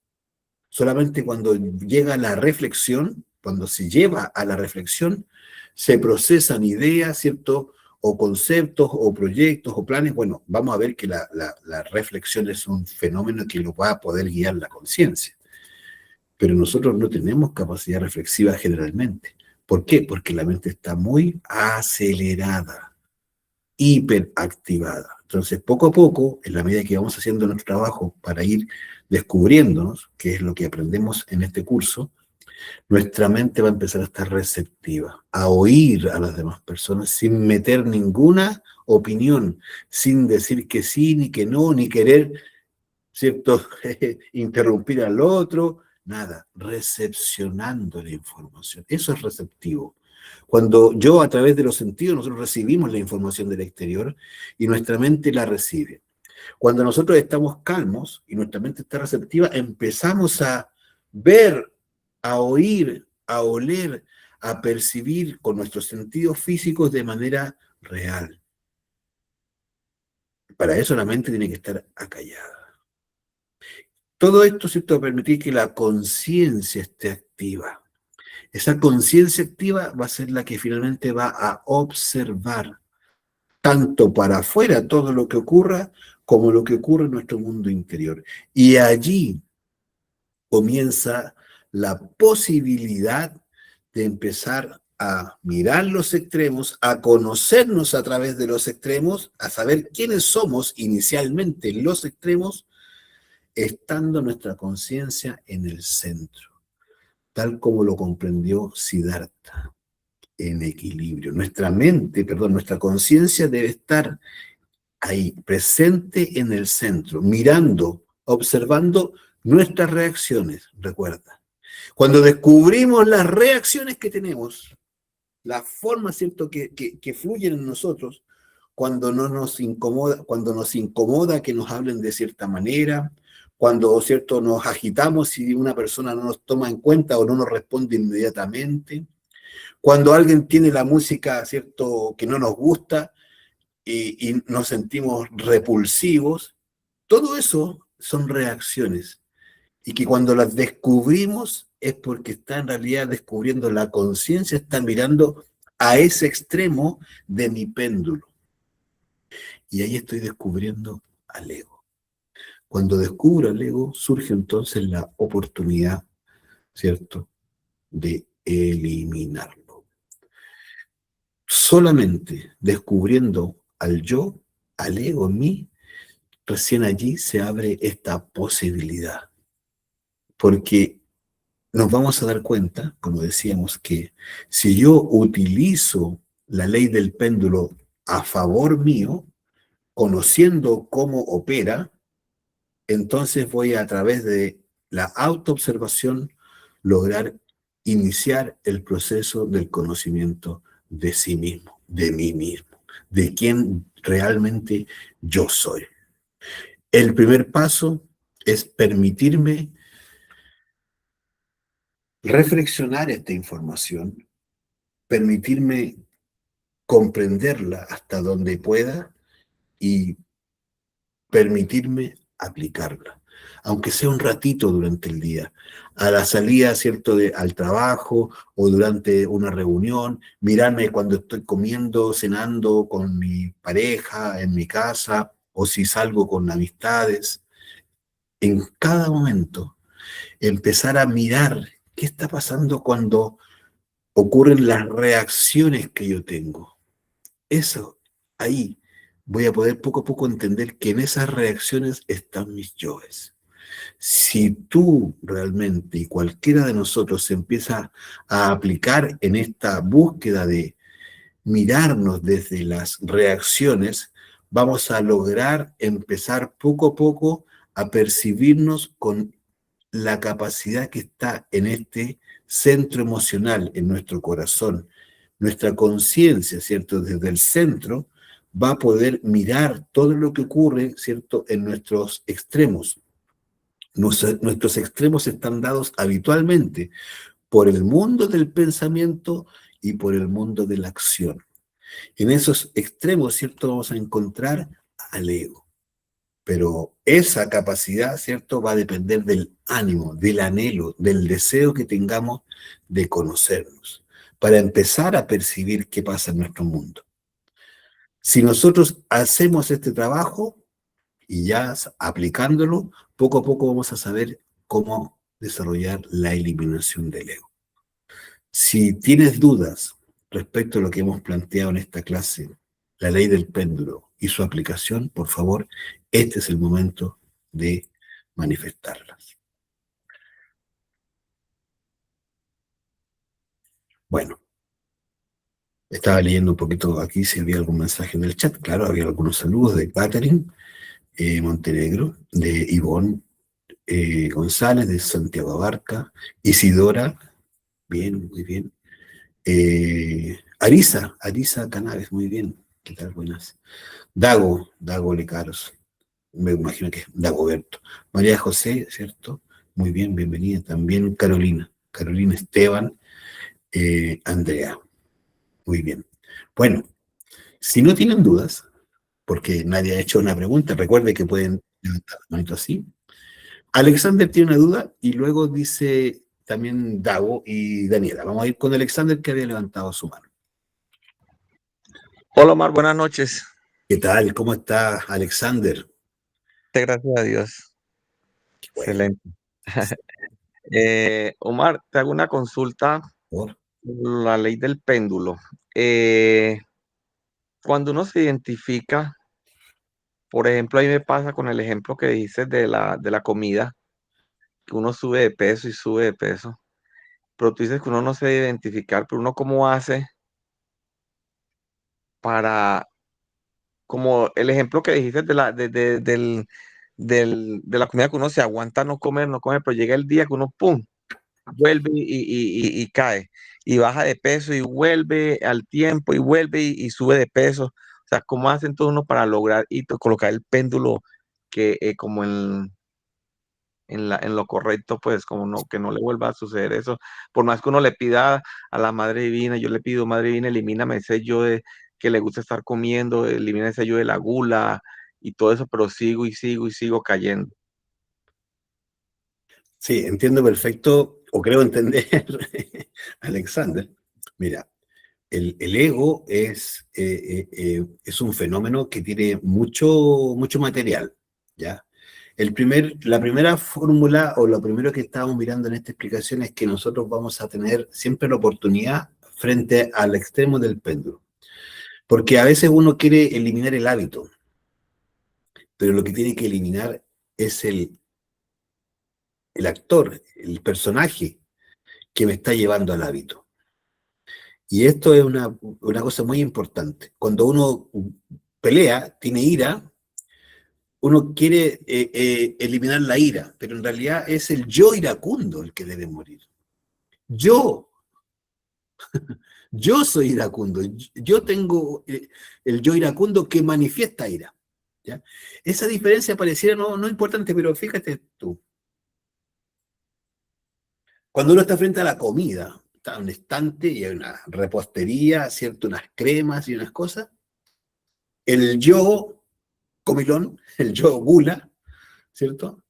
Solamente cuando llega la reflexión, cuando se lleva a la reflexión, se procesan ideas, ¿cierto? O conceptos, o proyectos, o planes. Bueno, vamos a ver que la reflexión es un fenómeno que lo va a poder guiar la conciencia. Pero nosotros no tenemos capacidad reflexiva generalmente. ¿Por qué? Porque la mente está muy acelerada, hiperactivada. Entonces, poco a poco, en la medida que vamos haciendo nuestro trabajo para ir descubriéndonos, que es lo que aprendemos en este curso, nuestra mente va a empezar a estar receptiva, a oír a las demás personas sin meter ninguna opinión, sin decir que sí, ni que no, ni querer, ¿cierto? Interrumpir al otro, nada, recepcionando la información. Eso es receptivo. Cuando yo a través de los sentidos, nosotros recibimos la información del exterior y nuestra mente la recibe. Cuando nosotros estamos calmos y nuestra mente está receptiva, empezamos a ver, a oír, a oler, a percibir con nuestros sentidos físicos de manera real. Para eso la mente tiene que estar acallada. Todo esto, ¿cierto?, va a permitir que la conciencia esté activa. Esa conciencia activa va a ser la que finalmente va a observar tanto para afuera todo lo que ocurra como lo que ocurre en nuestro mundo interior. Y allí comienza la posibilidad de empezar a mirar los extremos, a conocernos a través de los extremos, a saber quiénes somos inicialmente en los extremos, estando nuestra conciencia en el centro, tal como lo comprendió Siddhartha, en equilibrio. Nuestra mente, perdón, nuestra conciencia debe estar ahí, presente en el centro, mirando, observando nuestras reacciones, recuerda. Cuando descubrimos las reacciones que tenemos, las formas, ¿cierto?, que fluyen en nosotros, cuando no nos incomoda, cuando nos incomoda que nos hablen de cierta manera, cuando, ¿cierto?, nos agitamos si una persona no nos toma en cuenta o no nos responde inmediatamente, cuando alguien tiene la música, ¿cierto?, que no nos gusta y nos sentimos repulsivos, todo eso son reacciones y que cuando las descubrimos es porque está en realidad descubriendo la conciencia, está mirando a ese extremo de mi péndulo. Y ahí estoy descubriendo al ego. Cuando descubro al ego, surge entonces la oportunidad, ¿cierto?, de eliminarlo. Solamente descubriendo al yo, al ego en mí, recién allí se abre esta posibilidad. Porque nos vamos a dar cuenta, como decíamos, que si yo utilizo la ley del péndulo a favor mío, conociendo cómo opera, entonces voy a través de la autoobservación lograr iniciar el proceso del conocimiento de sí mismo, de mí mismo, de quién realmente yo soy. El primer paso es permitirme reflexionar esta información, permitirme comprenderla hasta donde pueda y permitirme aplicarla, aunque sea un ratito durante el día, a la salida, ¿cierto?, al trabajo o durante una reunión, mirarme cuando estoy comiendo, cenando con mi pareja, en mi casa, o si salgo con amistades. En cada momento, empezar a mirar qué está pasando cuando ocurren las reacciones que yo tengo. Eso, ahí voy a poder poco a poco entender que en esas reacciones están mis yoes. Si tú realmente y cualquiera de nosotros se empieza a aplicar en esta búsqueda de mirarnos desde las reacciones, vamos a lograr empezar poco a poco a percibirnos con la capacidad que está en este centro emocional, en nuestro corazón. Nuestra conciencia, ¿cierto?, desde el centro, va a poder mirar todo lo que ocurre, ¿cierto?, en nuestros extremos. Nuestros extremos están dados habitualmente por el mundo del pensamiento y por el mundo de la acción. En esos extremos, ¿cierto? Vamos a encontrar al ego. Pero esa capacidad, ¿cierto? Va a depender del ánimo, del anhelo, del deseo que tengamos de conocernos, para empezar a percibir qué pasa en nuestro mundo. Si nosotros hacemos este trabajo y ya aplicándolo, poco a poco vamos a saber cómo desarrollar la eliminación del ego. Si tienes dudas respecto a lo que hemos planteado en esta clase, la ley del péndulo y su aplicación, por favor, este es el momento de manifestarlas. Bueno, estaba leyendo un poquito aquí si había algún mensaje en el chat. Claro, había algunos saludos de Catherine Montenegro, de Ivonne González, de Santiago Abarca, Isidora, bien, muy bien. Arisa Canaves, muy bien. ¿Qué tal? Buenas. Dago Lecaros, me imagino que es Dagoberto. María José, ¿cierto? Muy bien, bienvenida. También Carolina Esteban, Andrea. Muy bien. Bueno, si no tienen dudas, porque nadie ha hecho una pregunta, recuerde que pueden levantar la manito así. Alexander tiene una duda y luego dice también Dago y Daniela. Vamos a ir con Alexander que había levantado su mano. Hola Omar, buenas noches. ¿Qué tal? ¿Cómo está Alexander? Gracias a Dios. Bueno, Excelente. Omar, te hago una consulta. por La ley del péndulo. Cuando uno se identifica, por ejemplo, a mí me pasa con el ejemplo que dices de la comida, que uno sube de peso y sube de peso, pero tú dices que uno no se debe identificar, pero uno cómo hace para, como el ejemplo que dijiste de la comida que uno se aguanta no comer, no comer, pero llega el día que uno, ¡pum!, vuelve y cae, y baja de peso y vuelve al tiempo y vuelve y sube de peso. O sea, ¿cómo hacen todo uno para lograr y colocar el péndulo que como en lo correcto, pues como no, que no le vuelva a suceder eso? Por más que uno le pida a la Madre Divina, yo le pido, Madre Divina, elimíname ese yo de que le gusta estar comiendo, elimina ese yo de la gula y todo eso, pero sigo y sigo y sigo cayendo. Sí, entiendo perfecto, o creo entender, Alexander. Mira, el ego es un fenómeno que tiene mucho material, ¿ya? La primera fórmula o lo primero que estábamos mirando en esta explicación es que nosotros vamos a tener siempre la oportunidad frente al extremo del péndulo. Porque a veces uno quiere eliminar el hábito, pero lo que tiene que eliminar es el actor, el personaje que me está llevando al hábito. Y esto es una cosa muy importante. Cuando uno pelea, tiene ira, uno quiere eliminar la ira, pero en realidad es el yo iracundo el que debe morir. Yo, yo soy iracundo, yo tengo el yo iracundo que manifiesta ira. ¿Ya? Esa diferencia pareciera no importante, pero fíjate tú, cuando uno está frente a la comida, está en un estante y hay una repostería, ¿cierto? Unas cremas y unas cosas, el yo comilón, el yo gula, ¿cierto?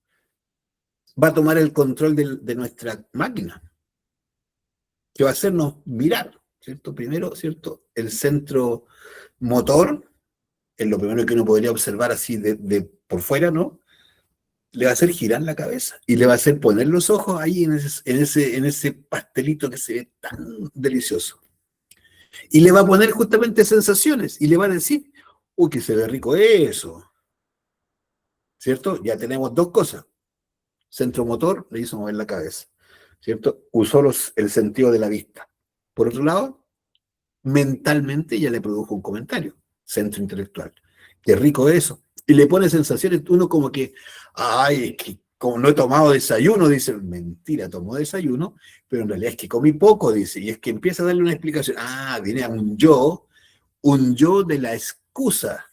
Va a tomar el control de nuestra máquina, que va a hacernos mirar, ¿cierto? Primero, ¿cierto? El centro motor, es lo primero que uno podría observar así de por fuera, ¿no? Le va a hacer girar la cabeza y le va a hacer poner los ojos ahí en ese pastelito que se ve tan delicioso. Y le va a poner justamente sensaciones y le va a decir, uy, que se ve rico eso, ¿cierto? Ya tenemos dos cosas. Centro motor le hizo mover la cabeza, ¿cierto? Usó el sentido de la vista. Por otro lado, mentalmente ya le produjo un comentario, centro intelectual. Qué rico eso. Y le pone sensaciones, uno como que, ay, que como no he tomado desayuno, dice, mentira, tomó desayuno, pero en realidad es que comí poco, dice, y es que empieza a darle una explicación. Ah, viene a un yo de la excusa,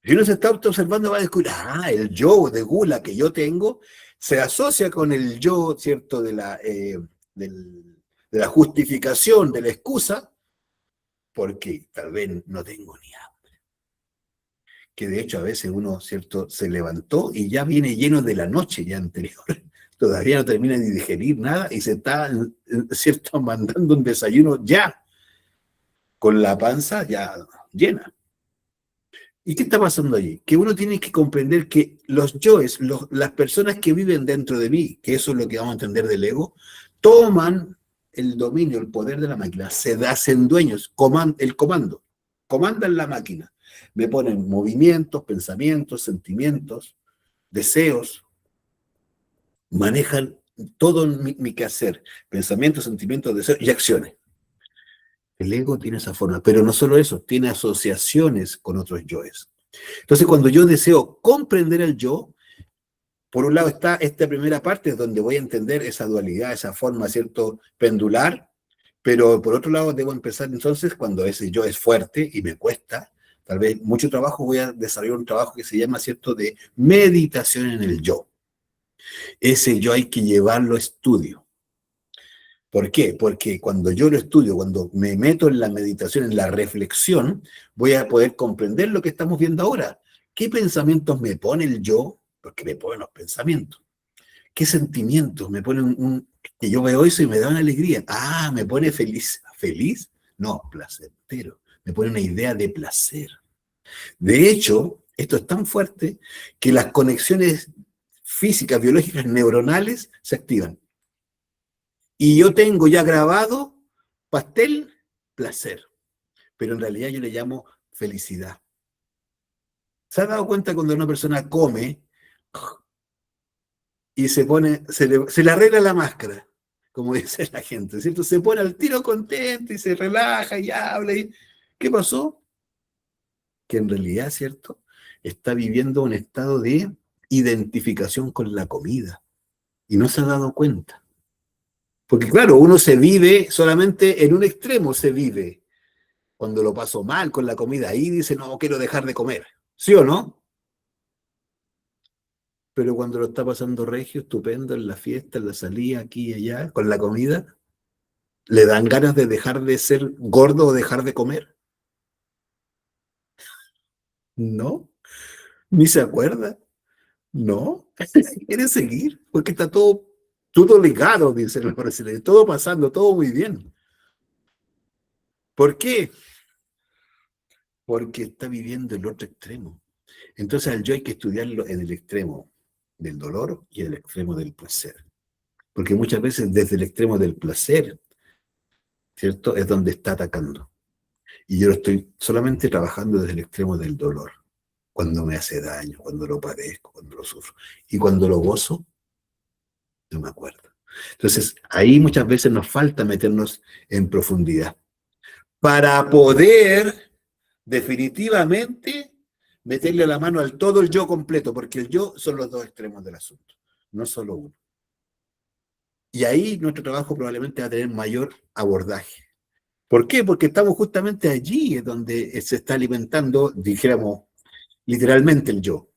Si uno se está observando, va a descubrir, el yo de gula que yo tengo se asocia con el yo, ¿cierto?, de la justificación, de la excusa, porque tal vez no tengo ni hambre. Que de hecho a veces uno, ¿cierto?, se levantó y ya viene lleno de la noche ya anterior. Todavía no termina de digerir nada y se está, ¿cierto?, mandando un desayuno ya, con la panza ya llena. ¿Y qué está pasando allí? Que uno tiene que comprender que los yoes, las personas que viven dentro de mí, que eso es lo que vamos a entender del ego, toman el dominio, el poder de la máquina, se hacen dueños, el comando, comandan la máquina, me ponen movimientos, pensamientos, sentimientos, deseos, manejan todo mi quehacer, pensamientos, sentimientos, deseos y acciones. El ego tiene esa forma, pero no solo eso, tiene asociaciones con otros yoes. Entonces, cuando yo deseo comprender el yo, por un lado está esta primera parte donde voy a entender esa dualidad, esa forma, ¿cierto?, pendular, pero por otro lado debo empezar entonces cuando ese yo es fuerte y me cuesta, tal vez mucho trabajo, voy a desarrollar un trabajo que se llama, ¿cierto?, de meditación en el yo. Ese yo hay que llevarlo a estudio. ¿Por qué? Porque cuando yo lo estudio, cuando me meto en la meditación, en la reflexión, voy a poder comprender lo que estamos viendo ahora. ¿Qué pensamientos me pone el yo? Porque me ponen los pensamientos. ¿Qué sentimientos me ponen que yo veo eso y me da una alegría? Me pone feliz. ¿Feliz? No, placentero. Me pone una idea de placer. De hecho, esto es tan fuerte que las conexiones físicas, biológicas, neuronales se activan. Y yo tengo ya grabado pastel, placer. Pero en realidad yo le llamo felicidad. ¿Se ha dado cuenta cuando una persona come y se le arregla la máscara, como dice la gente, ¿cierto? Se pone al tiro contento y se relaja y habla. ¿Qué pasó? Que en realidad, ¿cierto?, está viviendo un estado de identificación con la comida y no se ha dado cuenta. Porque claro, uno se vive solamente en un extremo, se vive. Cuando lo paso mal con la comida, ahí dice, no, quiero dejar de comer. ¿Sí o no? Pero cuando lo está pasando regio, estupendo, en la fiesta, en la salida, aquí y allá, con la comida, ¿le dan ganas de dejar de ser gordo o dejar de comer? No, ni se acuerda. No, quiere seguir, porque está todo ligado, dicen los brasileños, todo pasando, todo muy bien. ¿Por qué? Porque está viviendo el otro extremo. Entonces al yo hay que estudiarlo en el extremo del dolor y en el extremo del placer. Porque muchas veces desde el extremo del placer, ¿cierto?, es donde está atacando. Y yo lo estoy solamente trabajando desde el extremo del dolor, cuando me hace daño, cuando lo padezco, cuando lo sufro. Y cuando lo gozo, no me acuerdo. Entonces, ahí muchas veces nos falta meternos en profundidad para poder definitivamente meterle la mano al todo el yo completo, porque el yo son los dos extremos del asunto, no solo uno. Y ahí nuestro trabajo probablemente va a tener mayor abordaje. ¿Por qué? Porque estamos justamente allí, es donde se está alimentando, dijéramos, literalmente el yo.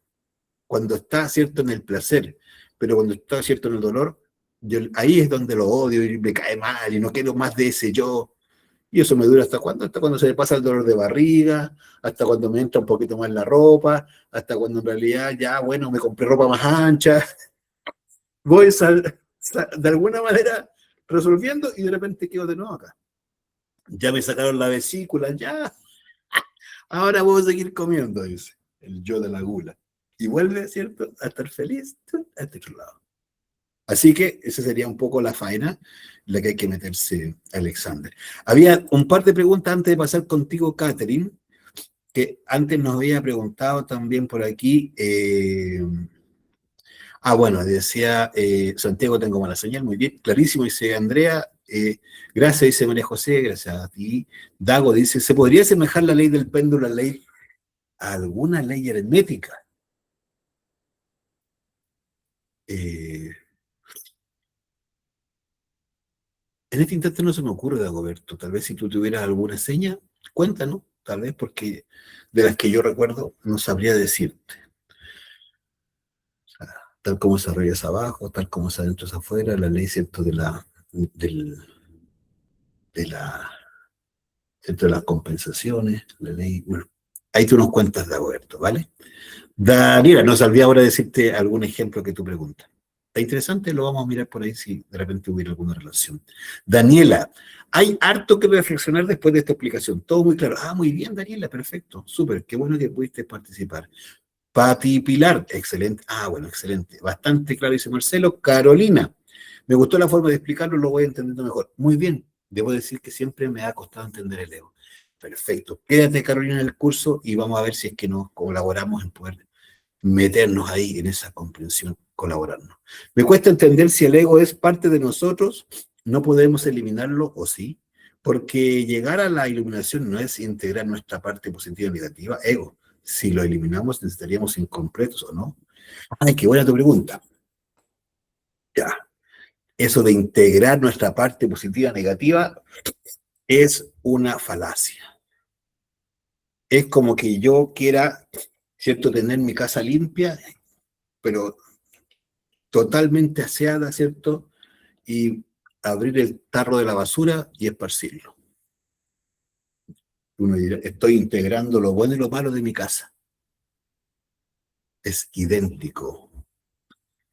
Cuando está, ¿cierto?, en el placer, pero cuando está, ¿cierto?, en el dolor, ahí es donde lo odio y me cae mal y no quiero más de ese yo. Y eso me dura ¿hasta cuándo? Hasta cuando se me pasa el dolor de barriga, hasta cuando me entra un poquito más la ropa, hasta cuando en realidad ya, bueno, me compré ropa más ancha. Voy de alguna manera resolviendo y de repente quedo de nuevo acá. Ya me sacaron la vesícula, ya. Ahora voy a seguir comiendo, dice el yo de la gula. Y vuelve, ¿cierto?, a estar feliz a este otro lado. Así que esa sería un poco la faena en la que hay que meterse, Alexander. Había un par de preguntas antes de pasar contigo, Catherine, que antes nos había preguntado también por aquí. Bueno, decía Santiago, tengo mala señal, muy bien, clarísimo, dice Andrea. Gracias, dice María José, gracias a ti. Dago dice, ¿se podría asemejar la ley del péndulo a alguna ley aritmética? En este instante no se me ocurre, Dagoberto. Tal vez si tú tuvieras alguna seña, cuéntanos. tal vez porque de las que yo recuerdo no sabría decirte. O sea, tal como se arriba es abajo, tal como es adentro es afuera, la ley, ¿cierto? De la, ¿cierto? De las compensaciones, la ley, bueno, ahí tú nos cuentas de acuerdo, ¿vale? Daniela, nos olvidé ahora decirte algún ejemplo que tú preguntas. Está interesante, lo vamos a mirar por ahí si de repente hubiera alguna relación. Daniela, hay harto que reflexionar después de esta explicación. Todo muy claro. Ah, muy bien, Daniela, perfecto. Súper, qué bueno que pudiste participar. Pati Pilar, excelente. Ah, bueno, excelente. Bastante claro, dice Marcelo. Carolina, me gustó la forma de explicarlo, lo voy entendiendo mejor. Muy bien, debo decir que siempre me ha costado entender el ego. Perfecto. Quédate, Carolina, en el curso y vamos a ver si es que nos colaboramos en poder meternos ahí en esa comprensión, colaborarnos. Me cuesta entender si el ego es parte de nosotros, no podemos eliminarlo o sí, porque llegar a la iluminación no es integrar nuestra parte positiva o negativa, ego. Si lo eliminamos, necesitaríamos incompletos o no. Ay, qué buena tu pregunta. Ya. Eso de integrar nuestra parte positiva o negativa es una falacia. Es como que yo quiera, ¿cierto?, tener mi casa limpia, pero totalmente aseada, ¿cierto? Y abrir el tarro de la basura y esparcirlo. Uno dirá, estoy integrando lo bueno y lo malo de mi casa. Es idéntico.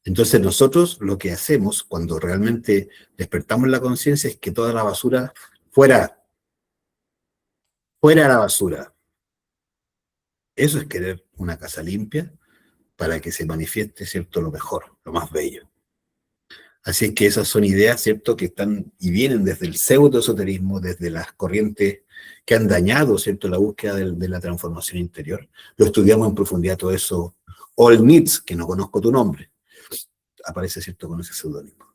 Entonces nosotros lo que hacemos cuando realmente despertamos la conciencia es que toda la basura fuera, fuera la basura. Eso es querer una casa limpia para que se manifieste, ¿cierto?, lo mejor, lo más bello. Así es que esas son ideas, ¿cierto?, que están y vienen desde el pseudoesoterismo, desde las corrientes que han dañado, ¿cierto?, la búsqueda de la transformación interior. Lo estudiamos en profundidad todo eso. All Needs, que no conozco tu nombre, aparece, ¿cierto?, con ese seudónimo.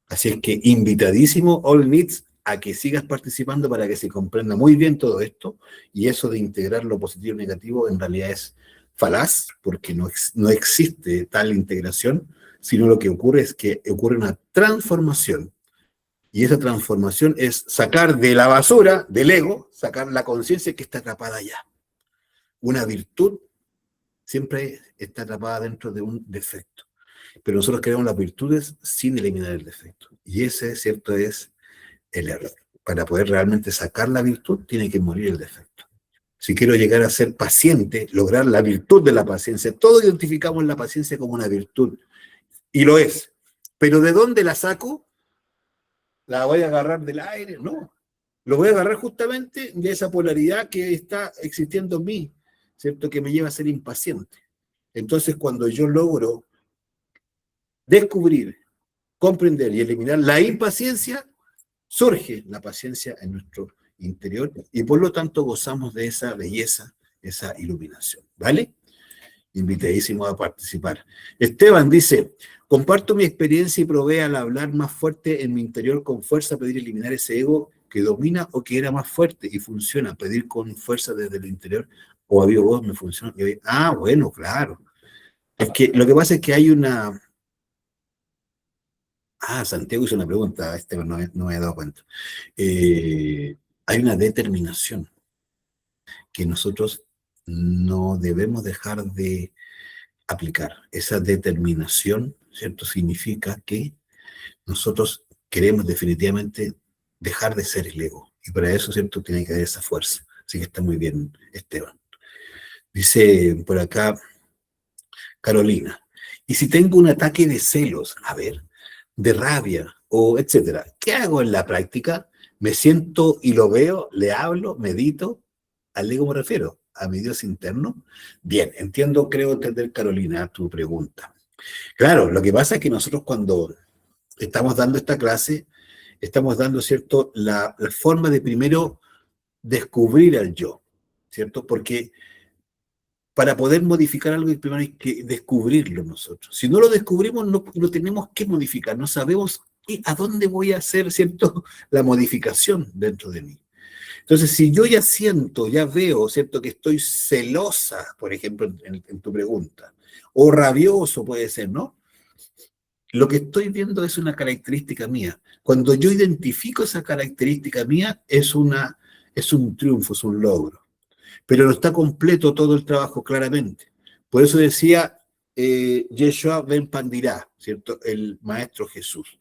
Así es que invitadísimo, All Needs, a que sigas participando para que se comprenda muy bien todo esto, y eso de integrar lo positivo y negativo en realidad es falaz, porque no existe tal integración, sino lo que ocurre es que ocurre una transformación, y esa transformación es sacar de la basura, del ego, sacar la conciencia que está atrapada allá. Una virtud siempre está atrapada dentro de un defecto, pero nosotros creamos las virtudes sin eliminar el defecto, y ese, ¿cierto?, es el error. Para poder realmente sacar la virtud, tiene que morir el defecto. Si quiero llegar a ser paciente, lograr la virtud de la paciencia, todos identificamos la paciencia como una virtud, y lo es. Pero ¿de dónde la saco? ¿La voy a agarrar del aire? No. Lo voy a agarrar justamente de esa polaridad que está existiendo en mí, ¿cierto?, que me lleva a ser impaciente. Entonces, cuando yo logro descubrir, comprender y eliminar la impaciencia, surge la paciencia en nuestro interior y por lo tanto gozamos de esa belleza, esa iluminación, ¿vale? Invitadísimo a participar. Esteban dice, comparto mi experiencia y probé al hablar más fuerte en mi interior con fuerza, pedir eliminar ese ego que domina o que era más fuerte y funciona, pedir con fuerza desde el interior o a viva voz me funciona. Ah, bueno, claro. Es que lo que pasa es que hay una... Ah, Santiago hizo una pregunta, Esteban, no me he dado cuenta. Hay una determinación que nosotros no debemos dejar de aplicar. Esa determinación, ¿cierto?, significa que nosotros queremos definitivamente dejar de ser el ego. Y para eso, ¿cierto?, tiene que haber esa fuerza. Así que está muy bien, Esteban. Dice por acá Carolina, ¿y si tengo un ataque de celos? A ver, de rabia o etcétera. ¿Qué hago en la práctica? ¿Me siento y lo veo? ¿Le hablo? ¿Medito? ¿Al ego me refiero? ¿A mi Dios interno? Bien, entiendo, creo entender, Carolina, tu pregunta. Claro, lo que pasa es que nosotros cuando estamos dando esta clase, estamos dando, ¿cierto?, la forma de primero descubrir al yo, ¿cierto? Porque para poder modificar algo, primero hay que descubrirlo nosotros. Si no lo descubrimos, no tenemos que modificar, no sabemos a dónde voy a hacer, ¿cierto?, la modificación dentro de mí. Entonces, si yo ya siento, ya veo, ¿cierto?, que estoy celosa, por ejemplo, en tu pregunta, o rabioso puede ser, ¿no? Lo que estoy viendo es una característica mía. Cuando yo identifico esa característica mía, es un triunfo, es un logro. pero no está completo todo el trabajo claramente. Por eso decía Yeshua ben Pandirá, ¿cierto? El Maestro Jesús.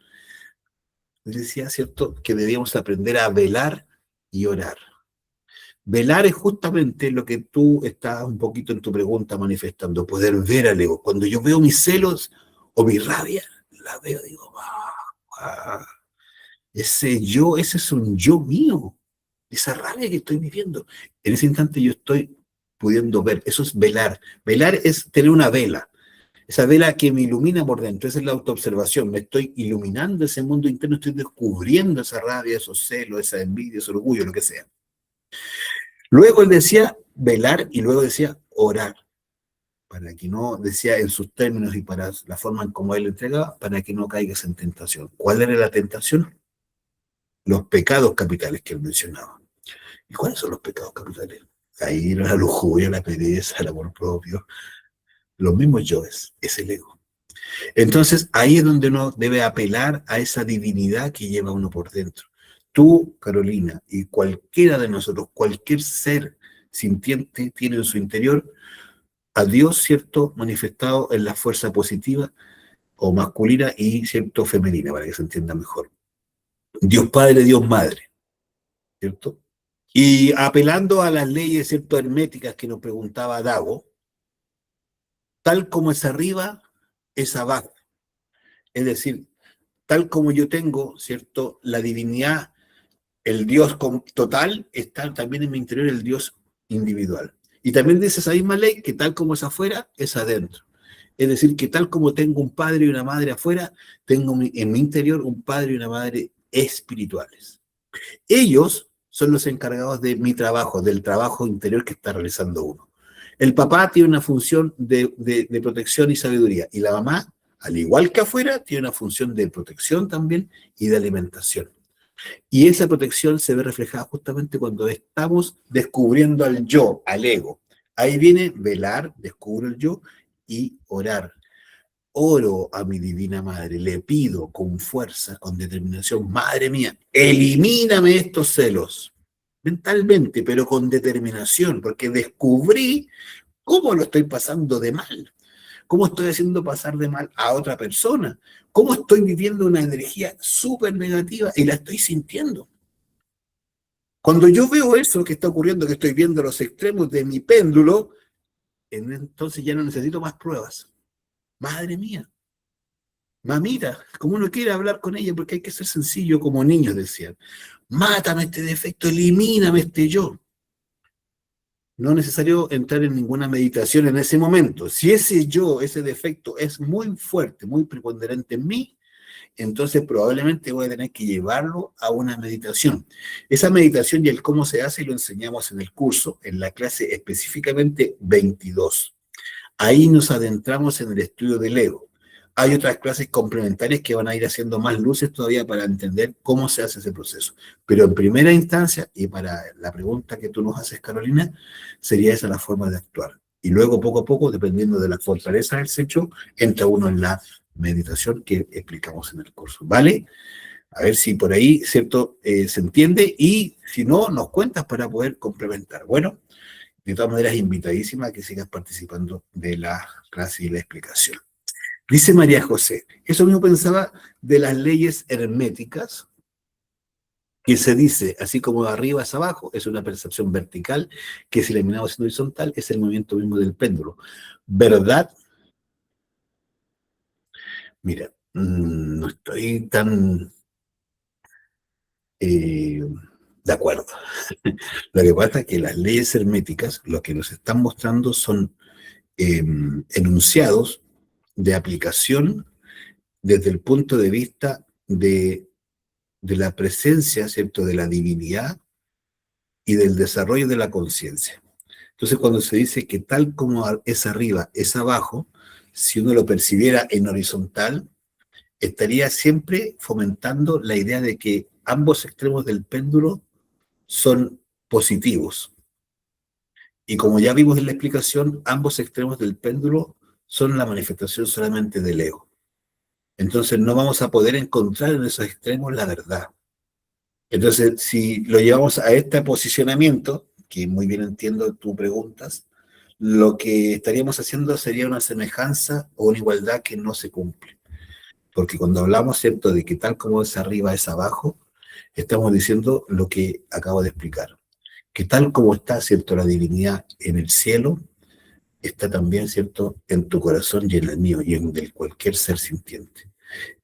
Decía, ¿cierto?, que debíamos aprender a velar y orar. Velar es justamente lo que tú estás un poquito en tu pregunta manifestando, poder ver al ego. Cuando yo veo mis celos o mi rabia, la veo y digo, ese yo, ese es un yo mío, esa rabia que estoy viviendo. En ese instante yo estoy pudiendo ver, eso es velar. Velar es tener una vela, esa vela que me ilumina por dentro, esa es la autoobservación, me estoy iluminando ese mundo interno, estoy descubriendo esa rabia, esos celos, esa envidia, ese orgullo, lo que sea. Luego él decía velar y luego decía orar, para que no, decía en sus términos y para la forma en cómo él lo entregaba, para que no caigas en tentación. ¿Cuál era la tentación? Los pecados capitales que él mencionaba. ¿Y cuáles son los pecados capitales? La ira, la lujuria, la pereza, el amor propio, los mismos yoes, es el ego. Entonces ahí es donde uno debe apelar a esa divinidad que lleva uno por dentro. Tú, Carolina, y cualquiera de nosotros, cualquier ser sintiente tiene en su interior a Dios, ¿cierto?, manifestado en la fuerza positiva o masculina y, ¿cierto?, femenina, para que se entienda mejor. Dios Padre, Dios Madre, ¿cierto? Y apelando a las leyes, ¿cierto?, herméticas que nos preguntaba Dago, tal como es arriba, es abajo. Es decir, tal como yo tengo, ¿cierto?, la divinidad, el Dios total, está también en mi interior el Dios individual. Y también dice esa misma ley que tal como es afuera, es adentro. Es decir, que tal como tengo un padre y una madre afuera, tengo en mi interior un padre y una madre espirituales. Ellos son los encargados de mi trabajo, del trabajo interior que está realizando uno. El papá tiene una función de protección y sabiduría, y la mamá, al igual que afuera, tiene una función de protección también y de alimentación. Y esa protección se ve reflejada justamente cuando estamos descubriendo al yo, al ego. Ahí viene velar, descubro el yo, y orar. Oro a mi divina madre, le pido con fuerza, con determinación, madre mía, elimíname estos celos, mentalmente, pero con determinación, porque descubrí cómo lo estoy pasando de mal, cómo estoy haciendo pasar de mal a otra persona, cómo estoy viviendo una energía súper negativa y la estoy sintiendo. Cuando yo veo eso que está ocurriendo, que estoy viendo los extremos de mi péndulo, entonces ya no necesito más pruebas. Madre mía, mamita, como uno quiere hablar con ella, porque hay que ser sencillo como niños decían. Mátame este defecto, elimíname este yo. No es necesario entrar en ninguna meditación en ese momento. Si ese yo, ese defecto es muy fuerte, muy preponderante en mí, entonces probablemente voy a tener que llevarlo a una meditación. Esa meditación y el cómo se hace lo enseñamos en el curso, en la clase específicamente 22. Ahí nos adentramos en el estudio del ego. Hay otras clases complementarias que van a ir haciendo más luces todavía para entender cómo se hace ese proceso. Pero en primera instancia, y para la pregunta que tú nos haces, Carolina, sería esa la forma de actuar. Y luego, poco a poco, dependiendo de la fortaleza del hecho, entra uno en la meditación que explicamos en el curso. ¿Vale? A ver si por ahí, ¿cierto?, se entiende, y si no, nos cuentas para poder complementar. Bueno, de todas maneras, invitadísima a que sigas participando de la clase y la explicación. Dice María José, eso mismo pensaba de las leyes herméticas, que se dice, así como de arriba hacia abajo, es una percepción vertical, que si eliminamos en horizontal, es el movimiento mismo del péndulo. ¿Verdad? Mira, no estoy tan de acuerdo. Lo que pasa es que las leyes herméticas, lo que nos están mostrando son enunciados de aplicación desde el punto de vista de la presencia, ¿cierto?, de la divinidad y del desarrollo de la conciencia. Entonces, cuando se dice que tal como es arriba, es abajo, si uno lo percibiera en horizontal, estaría siempre fomentando la idea de que ambos extremos del péndulo son positivos. Y como ya vimos en la explicación, ambos extremos del péndulo son la manifestación solamente del ego. Entonces no vamos a poder encontrar en esos extremos la verdad. Entonces, si lo llevamos a este posicionamiento, que muy bien entiendo tu preguntas, lo que estaríamos haciendo sería una semejanza o una igualdad que no se cumple. Porque cuando hablamos, ¿cierto?, de que tal como es arriba es abajo, estamos diciendo lo que acabo de explicar. Que tal como está, ¿cierto?, la divinidad en el cielo, está también, ¿cierto?, en tu corazón y en el mío y en el de cualquier ser sintiente.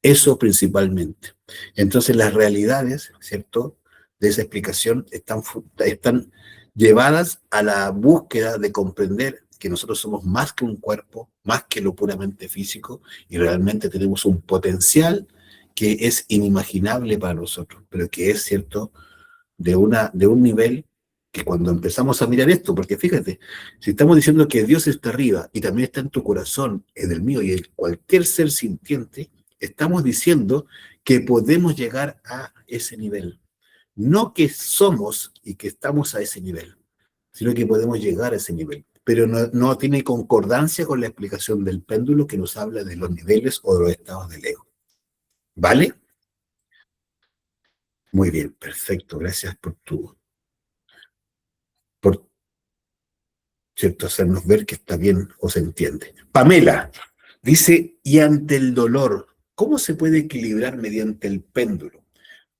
Eso principalmente. Entonces las realidades, ¿cierto?, de esa explicación están llevadas a la búsqueda de comprender que nosotros somos más que un cuerpo, más que lo puramente físico, y realmente tenemos un potencial que es inimaginable para nosotros, pero que es, ¿cierto?, de un nivel que cuando empezamos a mirar esto, porque fíjate, si estamos diciendo que Dios está arriba y también está en tu corazón, en el mío y en cualquier ser sintiente, estamos diciendo que podemos llegar a ese nivel. No que somos y que estamos a ese nivel, sino que podemos llegar a ese nivel. Pero no tiene concordancia con la explicación del péndulo que nos habla de los niveles o de los estados del ego. ¿Vale? Muy bien, perfecto. Gracias por ¿cierto?, hacernos ver que está bien o se entiende. Pamela dice, y ante el dolor, ¿cómo se puede equilibrar mediante el péndulo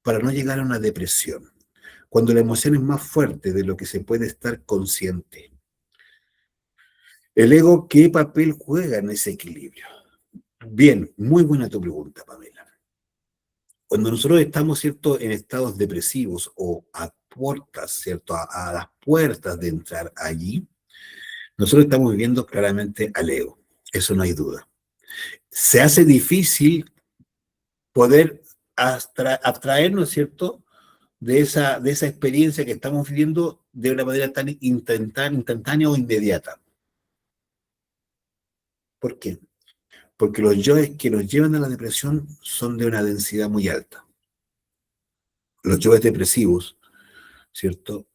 para no llegar a una depresión? Cuando la emoción es más fuerte de lo que se puede estar consciente. ¿El ego qué papel juega en ese equilibrio? Bien, muy buena tu pregunta, Pamela. Cuando nosotros estamos, ¿cierto?, en estados depresivos o a puertas, ¿cierto?, a las puertas de entrar allí, nosotros estamos viviendo claramente al ego, eso no hay duda. Se hace difícil poder abstraernos, ¿cierto?, de esa experiencia que estamos viviendo de una manera tan instantánea o inmediata. ¿Por qué? Porque los yoes que nos llevan a la depresión son de una densidad muy alta. Los yoes depresivos, ¿cierto?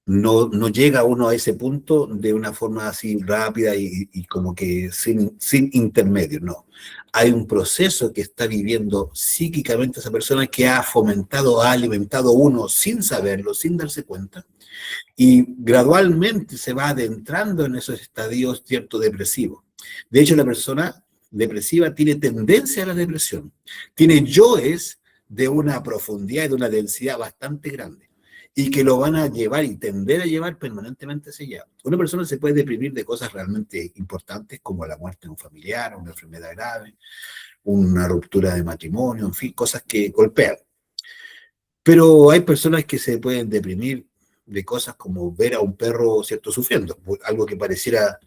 No llega uno a ese punto de una forma así rápida y como que sin intermedio, no. Hay un proceso que está viviendo psíquicamente esa persona que ha fomentado, ha alimentado uno sin saberlo, sin darse cuenta, y gradualmente se va adentrando en esos estadios, ¿cierto?, depresivos. De hecho, la persona depresiva tiene tendencia a la depresión, tiene yoes de una profundidad y de una densidad bastante grande, y que lo van a llevar y tender a llevar permanentemente hacia allá. Una persona se puede deprimir de cosas realmente importantes como la muerte de un familiar, una enfermedad grave, una ruptura de matrimonio, en fin, cosas que golpean. Pero hay personas que se pueden deprimir de cosas como ver a un perro, ¿cierto?, sufriendo, algo que pareciera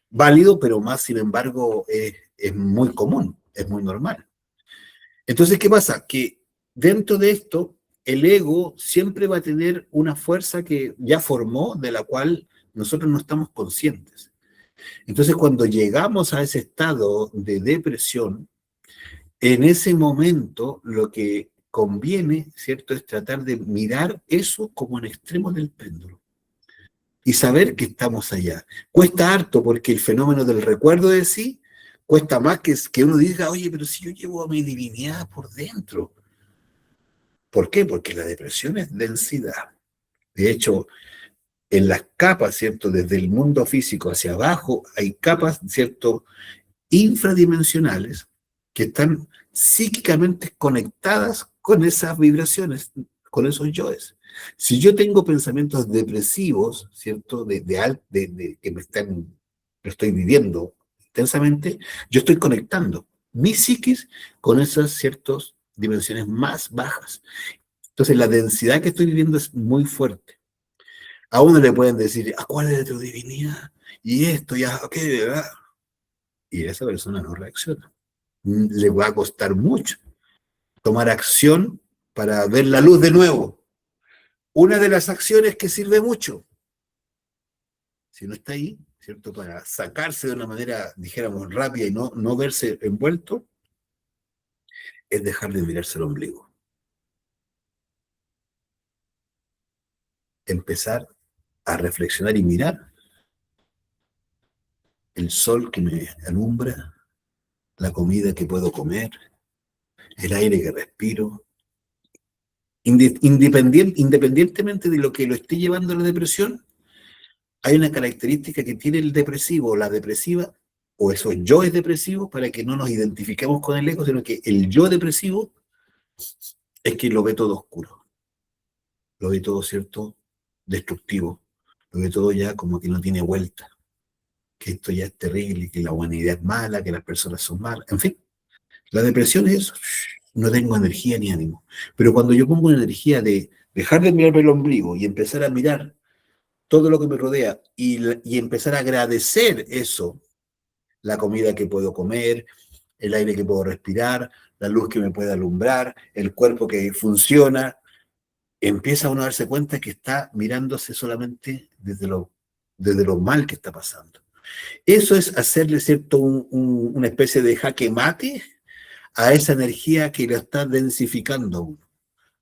válido, pero más, sin embargo, es muy común, es muy normal. Entonces, ¿qué pasa? Que dentro de esto, el ego siempre va a tener una fuerza que ya formó, de la cual nosotros no estamos conscientes. Entonces, cuando llegamos a ese estado de depresión, en ese momento lo que conviene, ¿cierto?, es tratar de mirar eso como en extremo del péndulo y saber que estamos allá. Cuesta harto porque el fenómeno del recuerdo de sí cuesta más que uno diga, oye, pero si yo llevo a mi divinidad por dentro. ¿Por qué? Porque la depresión es densidad. De hecho, en las capas, ¿cierto?, desde el mundo físico hacia abajo, hay capas, ¿cierto?, infradimensionales que están psíquicamente conectadas con esas vibraciones, con esos yoes. Si yo tengo pensamientos depresivos, ¿cierto?, que lo estoy viviendo intensamente, yo estoy conectando mi psiquis con esas ciertas dimensiones más bajas. Entonces la densidad que estoy viviendo es muy fuerte. A uno le pueden decir, acuérdate de tu divinidad, y esto, ya, ok, ¿verdad? Y esa persona no reacciona. Le va a costar mucho tomar acción para ver la luz de nuevo. Una de las acciones que sirve mucho, si no está ahí, ¿cierto?, para sacarse de una manera, dijéramos, rápida y no verse envuelto, es dejar de mirarse el ombligo. Empezar a reflexionar y mirar el sol que me alumbra, la comida que puedo comer, el aire que respiro, Independientemente de lo que lo esté llevando a la depresión, hay una característica que tiene el depresivo o la depresiva, o esos yoes depresivos, para que no nos identifiquemos con el ego, sino que el yo depresivo es que lo ve todo oscuro, lo ve todo, ¿cierto?, destructivo, lo ve todo ya como que no tiene vuelta, que esto ya es terrible, que la humanidad es mala, que las personas son malas, en fin. La depresión es eso, no tengo energía ni ánimo. Pero cuando yo pongo una energía de dejar de mirarme el ombligo y empezar a mirar todo lo que me rodea y empezar a agradecer eso, la comida que puedo comer, el aire que puedo respirar, la luz que me puede alumbrar, el cuerpo que funciona, empieza uno a darse cuenta que está mirándose solamente desde lo mal que está pasando. Eso es hacerle, ¿cierto?, una especie de jaque mate a esa energía que lo está densificando a uno,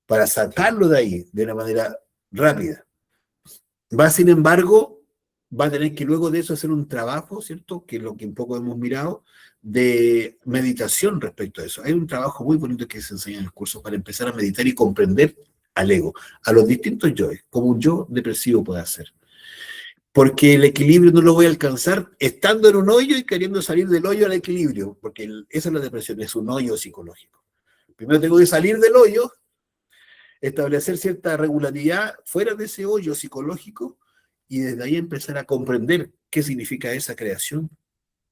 para sacarlo de ahí de una manera rápida. Sin embargo, va a tener que luego de eso hacer un trabajo, ¿cierto?, que es lo que un poco hemos mirado, de meditación respecto a eso. Hay un trabajo muy bonito que se enseña en el curso para empezar a meditar y comprender al ego, a los distintos yoes, como un yo depresivo puede hacer. Porque el equilibrio no lo voy a alcanzar estando en un hoyo y queriendo salir del hoyo al equilibrio, porque esa es la depresión, es un hoyo psicológico. Primero tengo que salir del hoyo, establecer cierta regularidad fuera de ese hoyo psicológico y desde ahí empezar a comprender qué significa esa creación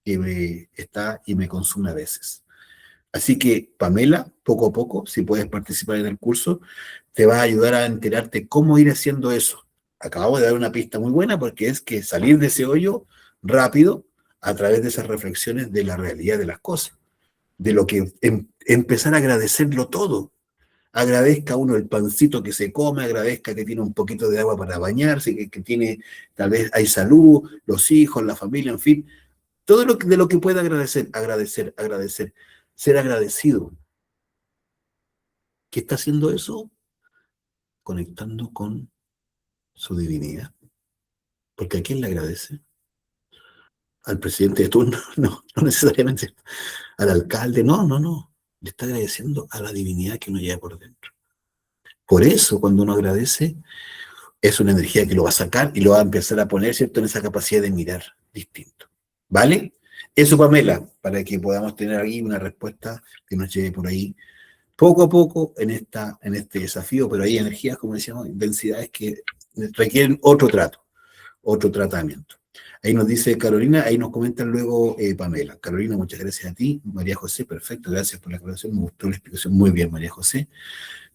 que me está y me consume a veces. Así que, Pamela, poco a poco, si puedes participar en el curso, te va a ayudar a enterarte cómo ir haciendo eso. Acabo de dar una pista muy buena porque es que salir de ese hoyo rápido a través de esas reflexiones de la realidad de las cosas, de lo que empezar a agradecerlo todo. Agradezca uno el pancito que se come, agradezca que tiene un poquito de agua para bañarse, que tiene, tal vez hay salud, los hijos, la familia, en fin. Todo de lo que pueda agradecer, agradecer. Ser agradecido. ¿Qué está haciendo eso? Conectando con su divinidad. Porque ¿a quién le agradece? Al presidente de turno, no necesariamente. Al alcalde, no. Le está agradeciendo a la divinidad que uno lleva por dentro. Por eso, cuando uno agradece, es una energía que lo va a sacar y lo va a empezar a poner, ¿cierto?, en esa capacidad de mirar distinto. ¿Vale? Eso, Pamela, para que podamos tener ahí una respuesta que nos lleve por ahí poco a poco en este desafío, pero hay energías, como decíamos, densidades que requieren otro trato, otro tratamiento. Ahí nos dice Carolina, ahí nos comentan luego Pamela. Carolina, muchas gracias a ti. María José, perfecto, gracias por la aclaración, me gustó la explicación, muy bien, María José.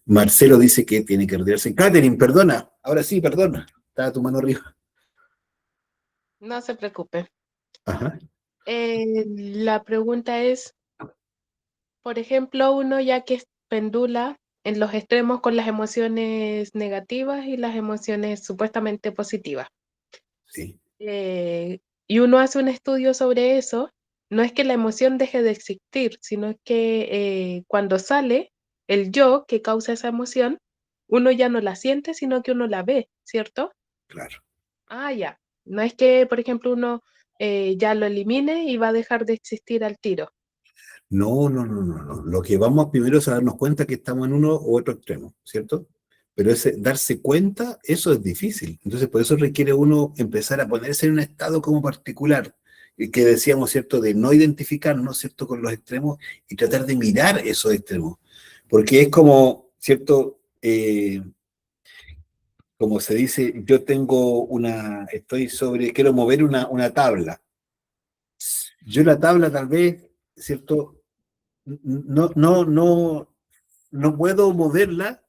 Marcelo dice que tiene que retirarse. Catherine, perdona, ahora sí, perdona, está tu mano arriba. No se preocupe. Ajá. La pregunta es, por ejemplo, uno ya que pendula en los extremos con las emociones negativas y las emociones supuestamente positivas. Sí. Y uno hace un estudio sobre eso, no es que la emoción deje de existir, sino que cuando sale el yo que causa esa emoción, uno ya no la siente, sino que uno la ve, ¿cierto? Claro. Ah, ya. No es que, por ejemplo, uno ya lo elimine y va a dejar de existir al tiro. No. Lo que vamos primero es a darnos cuenta que estamos en uno u otro extremo, ¿cierto? Pero ese darse cuenta, eso es difícil. Entonces, por eso requiere uno empezar a ponerse en un estado como particular, que decíamos, ¿cierto?, de no identificarnos, ¿cierto?, con los extremos y tratar de mirar esos extremos. Porque es como, ¿cierto?, como se dice, yo tengo quiero mover una tabla. Yo la tabla tal vez, ¿cierto?, no puedo moverla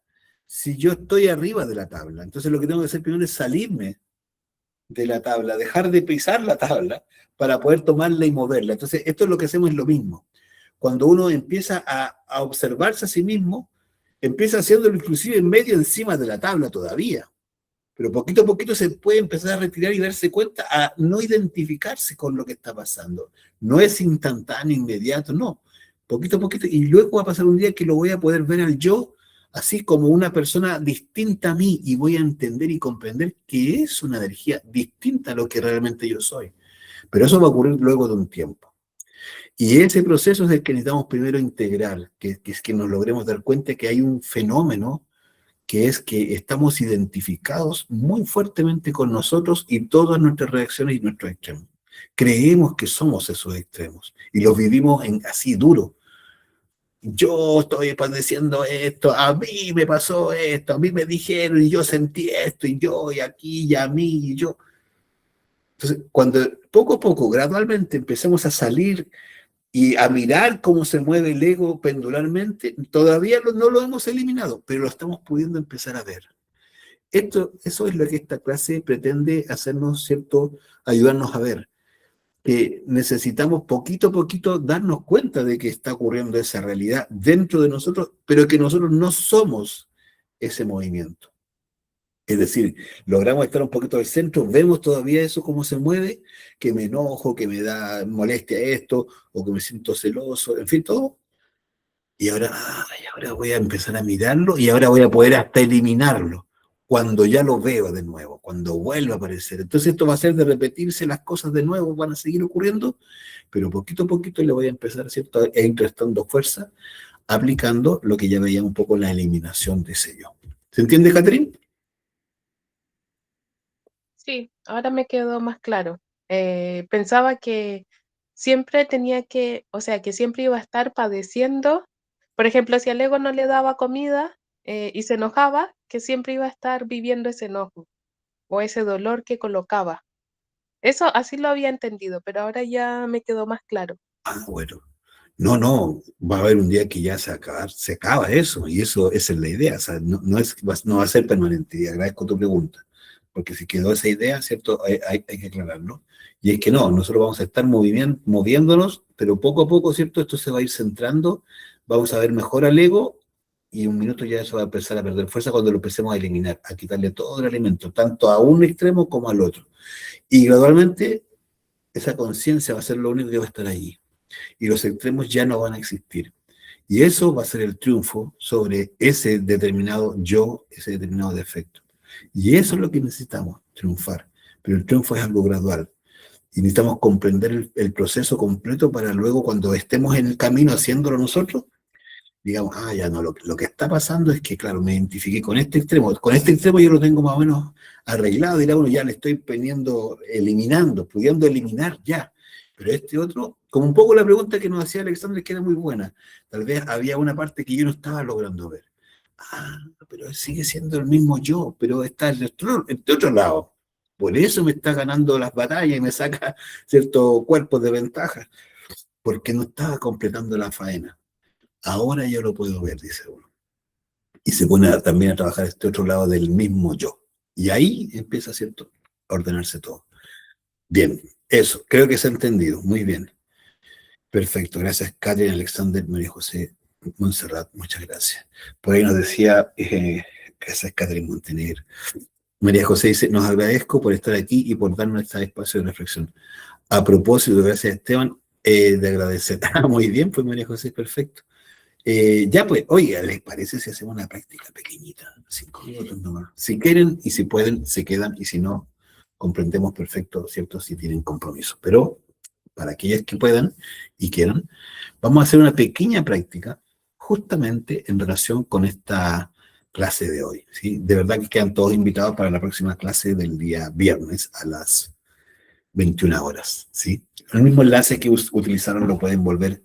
si yo estoy arriba de la tabla. Entonces lo que tengo que hacer primero es salirme de la tabla, dejar de pisar la tabla para poder tomarla y moverla. Entonces esto es lo que hacemos, es lo mismo. Cuando uno empieza a observarse a sí mismo, empieza haciéndolo inclusive en medio, encima de la tabla todavía. Pero poquito a poquito se puede empezar a retirar y darse cuenta, a no identificarse con lo que está pasando. No es instantáneo, inmediato, no. Poquito a poquito. Y luego va a pasar un día que lo voy a poder ver al yo, así como una persona distinta a mí, y voy a entender y comprender que es una energía distinta a lo que realmente yo soy. Pero eso va a ocurrir luego de un tiempo. Y ese proceso es el que necesitamos primero integrar, que es que nos logremos dar cuenta que hay un fenómeno que es que estamos identificados muy fuertemente con nosotros y todas nuestras reacciones y nuestros extremos. Creemos que somos esos extremos y los vivimos así duro. Yo estoy padeciendo esto, a mí me pasó esto, a mí me dijeron y yo sentí esto y yo y aquí y a mí y yo. Entonces, cuando poco a poco, gradualmente empecemos a salir y a mirar cómo se mueve el ego pendularmente, todavía no lo hemos eliminado, pero lo estamos pudiendo empezar a ver. Eso es lo que esta clase pretende hacernos, ¿cierto? Ayudarnos a ver. Que necesitamos poquito a poquito darnos cuenta de que está ocurriendo esa realidad dentro de nosotros, pero que nosotros no somos ese movimiento. Es decir, logramos estar un poquito al centro, vemos todavía eso cómo se mueve, que me enojo, que me da molestia esto, o que me siento celoso, en fin, todo. Y ahora voy a empezar a mirarlo y ahora voy a poder hasta eliminarlo cuando ya lo veo de nuevo, cuando vuelva a aparecer. Entonces esto va a ser de repetirse las cosas de nuevo, van a seguir ocurriendo, pero poquito a poquito le voy a empezar, ¿cierto?, a ir restando fuerza, aplicando lo que ya veía un poco la eliminación de ese yo. ¿Se entiende, Catherine? Sí, ahora me quedó más claro. Pensaba que siempre tenía que, o sea, que siempre iba a estar padeciendo. Por ejemplo, si al ego no le daba comida y se enojaba, que siempre iba a estar viviendo ese enojo o ese dolor que colocaba. Eso así lo había entendido, pero ahora ya me quedó más claro. Bueno. No, va a haber un día que ya se acaba eso, y esa es la idea, o sea, no va a ser permanente, y agradezco tu pregunta, porque si quedó esa idea, ¿cierto? Hay que aclararlo, y es que no, nosotros vamos a estar moviéndonos, pero poco a poco, ¿cierto? Esto se va a ir centrando, vamos a ver mejor al ego, y un minuto ya eso va a empezar a perder fuerza cuando lo empecemos a eliminar, a quitarle todo el alimento, tanto a un extremo como al otro, y gradualmente esa conciencia va a ser lo único que va a estar ahí y los extremos ya no van a existir. Y eso va a ser el triunfo sobre ese determinado yo, ese determinado defecto. Y eso es lo que necesitamos, triunfar. Pero el triunfo es algo gradual. Y necesitamos comprender el proceso completo para luego, cuando estemos en el camino haciéndolo nosotros, digamos, ya no, lo que está pasando es que, claro, me identifiqué con este extremo. Con este extremo yo lo tengo más o menos arreglado, dirá uno, ya le estoy eliminando, pudiendo eliminar ya. Pero este otro, como un poco la pregunta que nos hacía Alexander, que era muy buena, tal vez había una parte que yo no estaba logrando ver. Pero sigue siendo el mismo yo, pero está en este otro lado. Por eso me está ganando las batallas y me saca ciertos cuerpos de ventaja, porque no estaba completando la faena. Ahora yo lo puedo ver, dice uno. Y se pone también a trabajar este otro lado del mismo yo. Y ahí empieza, ¿cierto?, a ordenarse todo. Bien, eso, creo que se ha entendido. Muy bien. Perfecto, gracias, Catherine, Alexander, María José, Montserrat, muchas gracias. Por ahí nos decía, gracias, Catherine Montenegro. María José dice, nos agradezco por estar aquí y por darnos este espacio de reflexión. A propósito, gracias, Esteban, de agradecer. Muy bien, pues María José, perfecto. Ya pues, oiga, ¿les parece si hacemos una práctica pequeñita? 5 minutos nomás. Si quieren y si pueden, se quedan, y si no, comprendemos perfecto, ¿cierto? Si tienen compromiso. Pero para aquellas que puedan y quieran, vamos a hacer una pequeña práctica justamente en relación con esta clase de hoy, ¿sí? De verdad que quedan todos invitados para la próxima clase del día viernes a las 21 horas, ¿sí? El mismo enlace que utilizaron lo pueden volver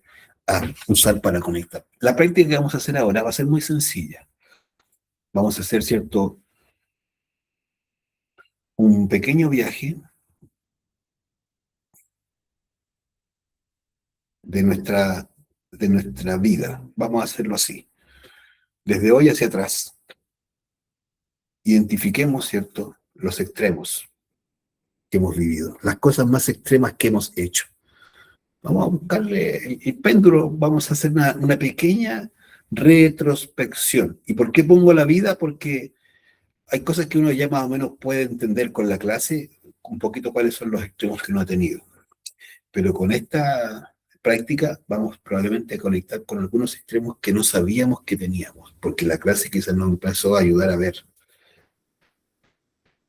a usar para conectar. La práctica que vamos a hacer ahora va a ser muy sencilla. Vamos a hacer, ¿cierto?, un pequeño viaje de nuestra vida. Vamos a hacerlo así. Desde hoy hacia atrás. Identifiquemos, ¿cierto?, los extremos que hemos vivido, las cosas más extremas que hemos hecho. Vamos a buscarle el péndulo, vamos a hacer una pequeña retrospección. ¿Y por qué pongo la vida? Porque hay cosas que uno ya más o menos puede entender con la clase, un poquito cuáles son los extremos que uno ha tenido. Pero con esta práctica vamos probablemente a conectar con algunos extremos que no sabíamos que teníamos, porque la clase quizás nos empezó a ayudar a ver.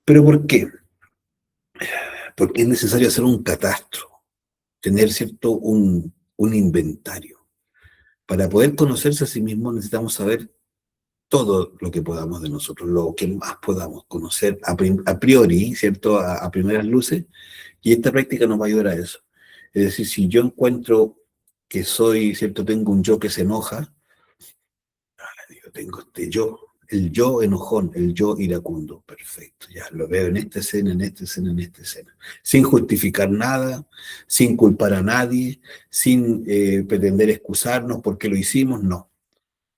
¿Pero por qué? Porque es necesario hacer un catastro, tener, ¿cierto?, un inventario. Para poder conocerse a sí mismo necesitamos saber todo lo que podamos de nosotros, lo que más podamos conocer a priori, ¿cierto? A primeras luces, y esta práctica nos va a ayudar a eso. Es decir, si yo encuentro que soy, ¿cierto? Tengo un yo que se enoja, yo tengo este yo, el yo enojón, el yo iracundo, perfecto, ya lo veo en esta escena, en esta escena, en esta escena, sin justificar nada, sin culpar a nadie, sin pretender excusarnos porque lo hicimos, no,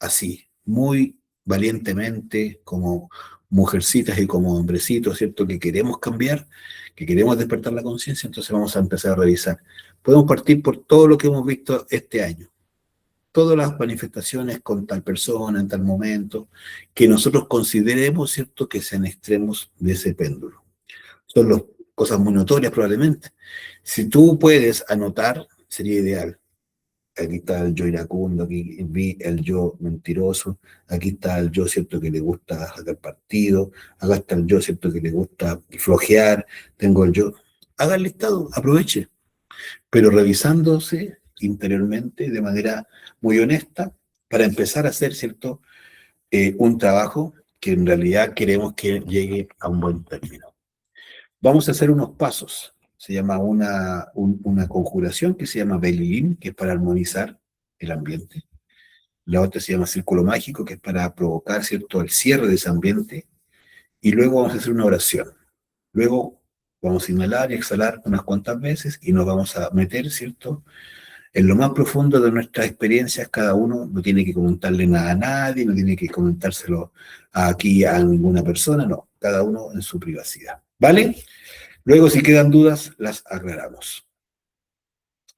así, muy valientemente, como mujercitas y como hombrecitos, ¿cierto? Que queremos cambiar, que queremos despertar la conciencia, entonces vamos a empezar a revisar. Podemos partir por todo lo que hemos visto este año, todas las manifestaciones con tal persona, en tal momento, que nosotros consideremos, ¿cierto?, que sean extremos de ese péndulo. Son cosas muy notorias probablemente. Si tú puedes anotar, sería ideal. Aquí está el yo iracundo, aquí vi el yo mentiroso, aquí está el yo, ¿cierto?, que le gusta sacar partido, acá está el yo, ¿cierto?, que le gusta flojear, tengo el yo. Haga el listado, aproveche, pero revisándose interiormente de manera muy honesta para empezar a hacer, ¿cierto?, un trabajo que en realidad queremos que llegue a un buen término. Vamos a hacer unos pasos. Se llama una conjuración que se llama Belilín, que es para armonizar el ambiente. La otra se llama círculo mágico, que es para provocar, ¿cierto?, el cierre de ese ambiente. Y luego vamos a hacer una oración. Luego vamos a inhalar y exhalar unas cuantas veces y nos vamos a meter, ¿cierto?, en lo más profundo de nuestras experiencias. Cada uno no tiene que comentarle nada a nadie, no tiene que comentárselo aquí a ninguna persona, no, cada uno en su privacidad. ¿Vale? Luego, si quedan dudas, las aclaramos.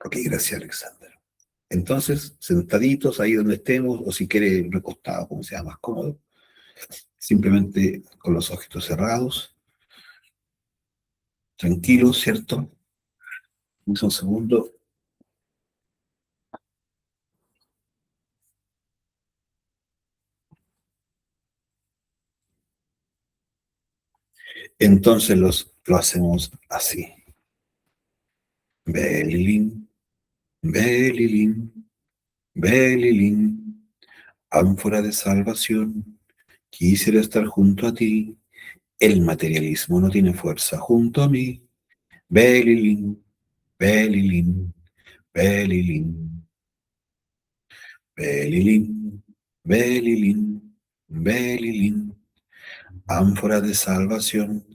Ok, gracias, Alexander. Entonces, sentaditos ahí donde estemos, o si quiere recostado, como sea más cómodo, simplemente con los ojitos cerrados, tranquilos, ¿cierto? Un segundo. Entonces lo hacemos así. Belilín, belilín, belilín, ánfora de salvación. Quisiera estar junto a ti. El materialismo no tiene fuerza junto a mí. Belilín, belilín, belilín, belilín, belilín, belilín, ánfora de salvación.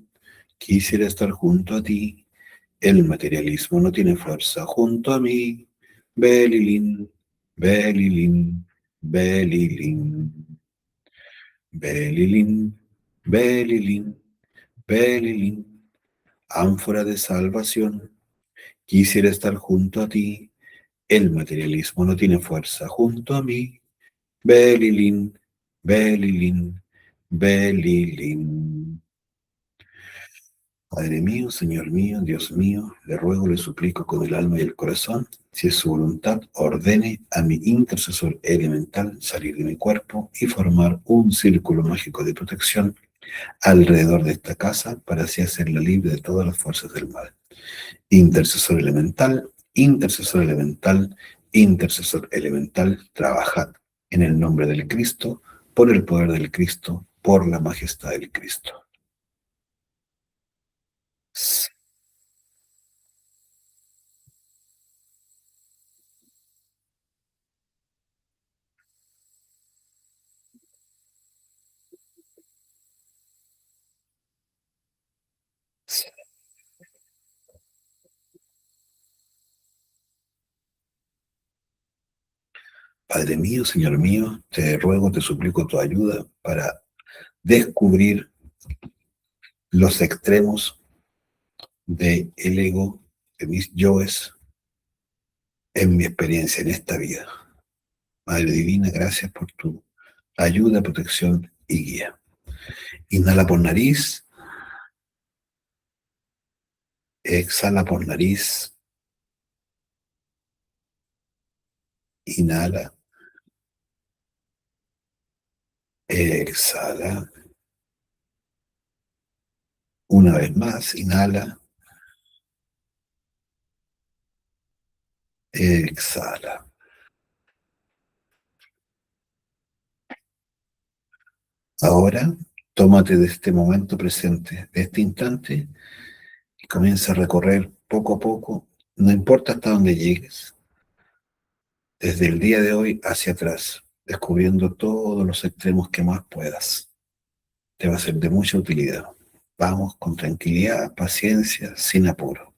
Quisiera estar junto a ti. El materialismo no tiene fuerza junto a mí. Belilín, belilín, belilín, belilín, belilín, belilín, ánfora de salvación. Quisiera estar junto a ti. El materialismo no tiene fuerza junto a mí. Belilín, belilín, belilín. Padre mío, Señor mío, Dios mío, le ruego, le suplico con el alma y el corazón, si es su voluntad, ordene a mi intercesor elemental salir de mi cuerpo y formar un círculo mágico de protección alrededor de esta casa para así hacerla libre de todas las fuerzas del mal. Intercesor elemental, intercesor elemental, intercesor elemental, trabajad en el nombre del Cristo, por el poder del Cristo, por la majestad del Cristo. Padre mío, Señor mío, te ruego, te suplico tu ayuda para descubrir los extremos del ego, de mis yoes, en mi experiencia en esta vida. Madre Divina, gracias por tu ayuda, protección y guía. Inhala por nariz, exhala por nariz, inhala, exhala. Una vez más, inhala, exhala. Ahora, tómate de este momento presente, de este instante, y comienza a recorrer poco a poco, no importa hasta dónde llegues, desde el día de hoy hacia atrás, descubriendo todos los extremos que más puedas. Te va a ser de mucha utilidad. Vamos con tranquilidad, paciencia, sin apuro.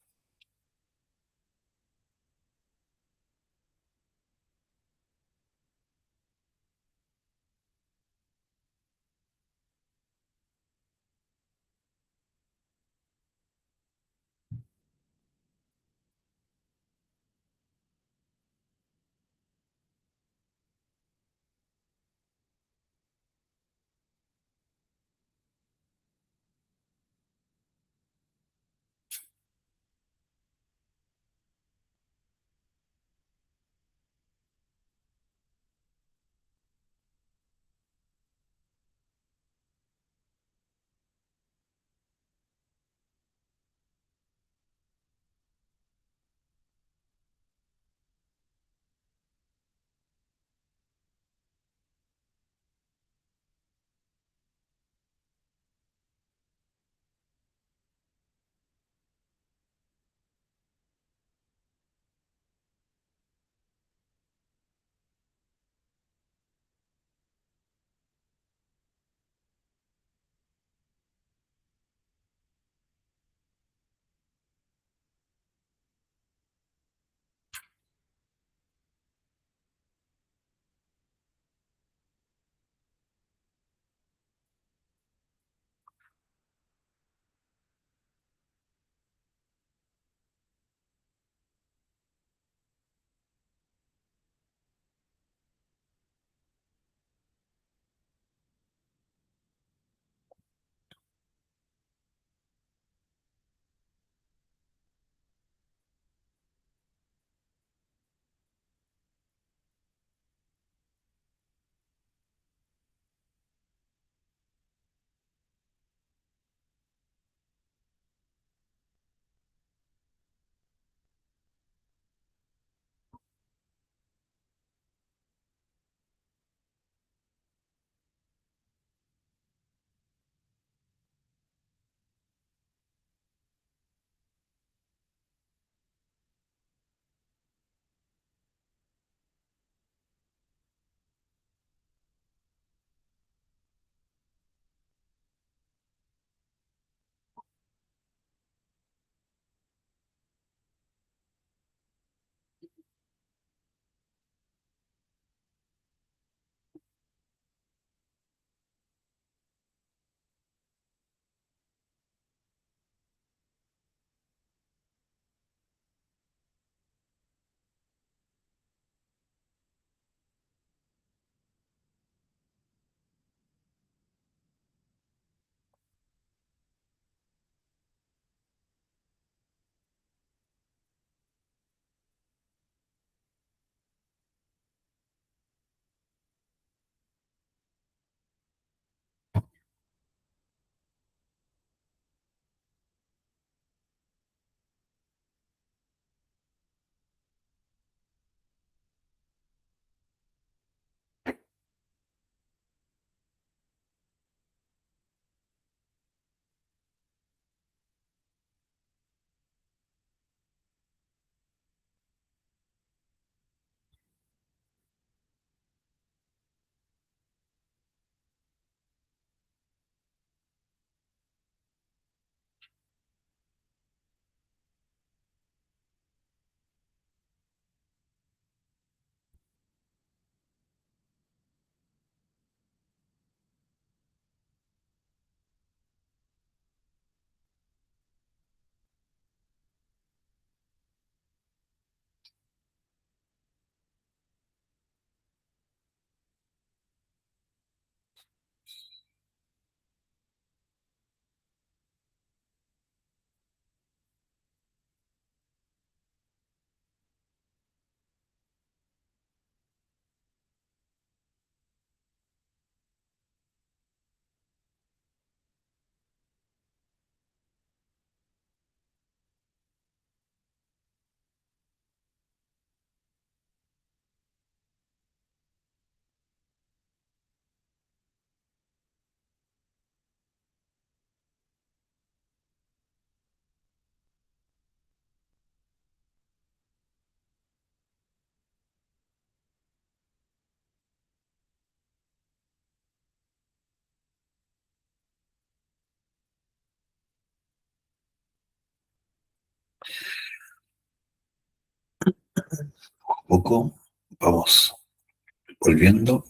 poco. Vamos volviendo.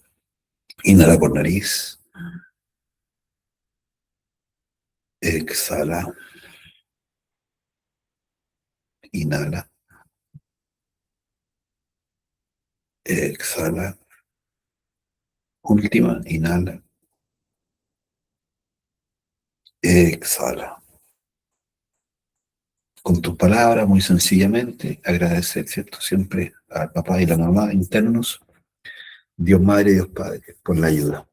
Inhala por nariz. Exhala. Inhala. Exhala. Última, inhala. Exhala. Con tus palabras, muy sencillamente, agradecer, ¿cierto? Siempre al papá y la mamá internos, Dios Madre y Dios Padre, por la ayuda.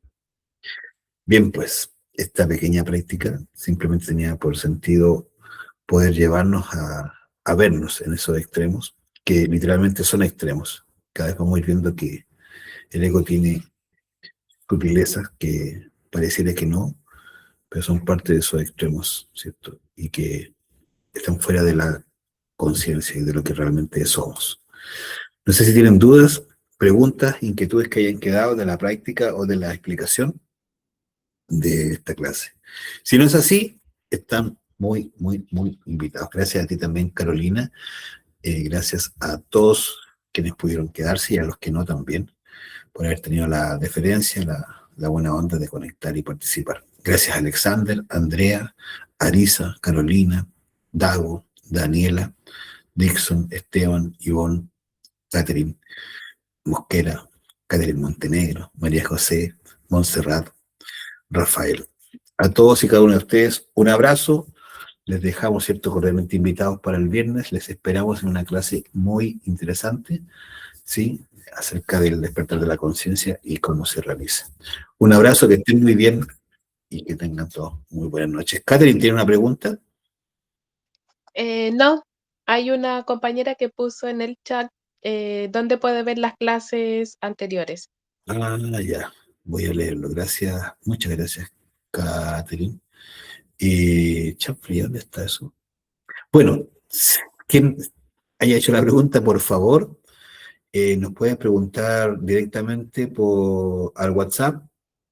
Bien, pues, esta pequeña práctica simplemente tenía por sentido poder llevarnos a vernos en esos extremos, que literalmente son extremos. Cada vez vamos a ir viendo que el ego tiene sutilezas que pareciera que no, pero son parte de esos extremos, ¿cierto? Y que están fuera de la conciencia y de lo que realmente somos. No sé si tienen dudas, preguntas, inquietudes que hayan quedado de la práctica o de la explicación de esta clase. Si no es así, están muy, muy, muy invitados. Gracias a ti también, Carolina. Gracias a todos quienes pudieron quedarse y a los que no también, por haber tenido la deferencia, la buena onda de conectar y participar. Gracias, Alexander, Andrea, Arisa, Carolina, Dago, Daniela, Dixon, Esteban, Ivonne, Catherine Mosquera, Catherine Montenegro, María José, Montserrat, Rafael. A todos y cada uno de ustedes, un abrazo. Les dejamos, ¿cierto?, cordialmente invitados para el viernes. Les esperamos en una clase muy interesante, ¿sí?, acerca del despertar de la conciencia y cómo se realiza. Un abrazo, que estén muy bien y que tengan todos muy buenas noches. Catherine, ¿tiene una pregunta? No, hay una compañera que puso en el chat dónde puede ver las clases anteriores. Ah, ya, voy a leerlo. Gracias, muchas gracias, Catherine. Chapri, ¿dónde está eso? Bueno, quien haya hecho la pregunta, por favor, nos pueden preguntar directamente al WhatsApp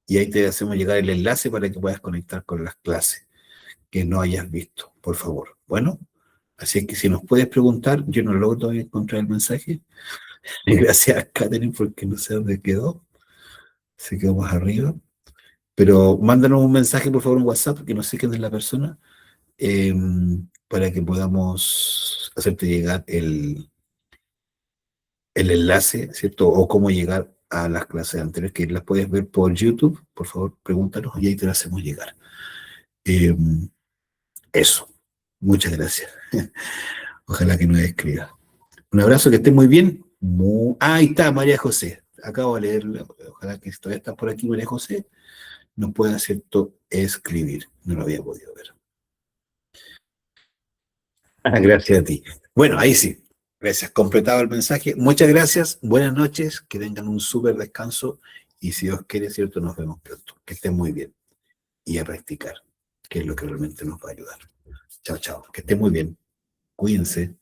y ahí te hacemos llegar el enlace para que puedas conectar con las clases que no hayas visto, por favor. Bueno, así que si nos puedes preguntar, yo no logro todavía encontrar el mensaje. Y gracias, Catherine, porque no sé dónde quedó. Se quedó más arriba. Pero mándanos un mensaje, por favor, en WhatsApp, que no sé quién es la persona, eh, para que podamos hacerte llegar el enlace, ¿cierto? O cómo llegar a las clases anteriores, que las puedes ver por YouTube. Por favor, pregúntanos y ahí te las hacemos llegar. Eh, Eso. Muchas gracias. Ojalá que nos escriba. Un abrazo, que estés muy bien. Ahí está, María José. Acabo de leerlo. Ojalá que todavía estás por aquí, María José. Nos pueda, ¿cierto?, escribir. No lo había podido ver. Gracias a ti. Bueno, ahí sí. Gracias. Completado el mensaje. Muchas gracias. Buenas noches. Que tengan un súper descanso. Y si Dios quiere, ¿cierto?, nos vemos pronto. Que estén muy bien. Y a practicar, que es lo que realmente nos va a ayudar. Chao, chao. Que estén muy bien. Cuídense.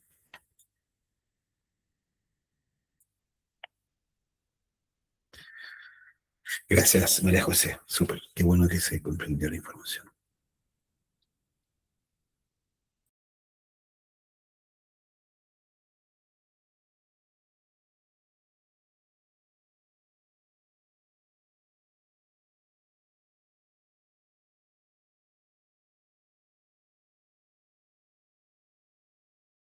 Gracias, María José. Súper. Qué bueno que se comprendió la información.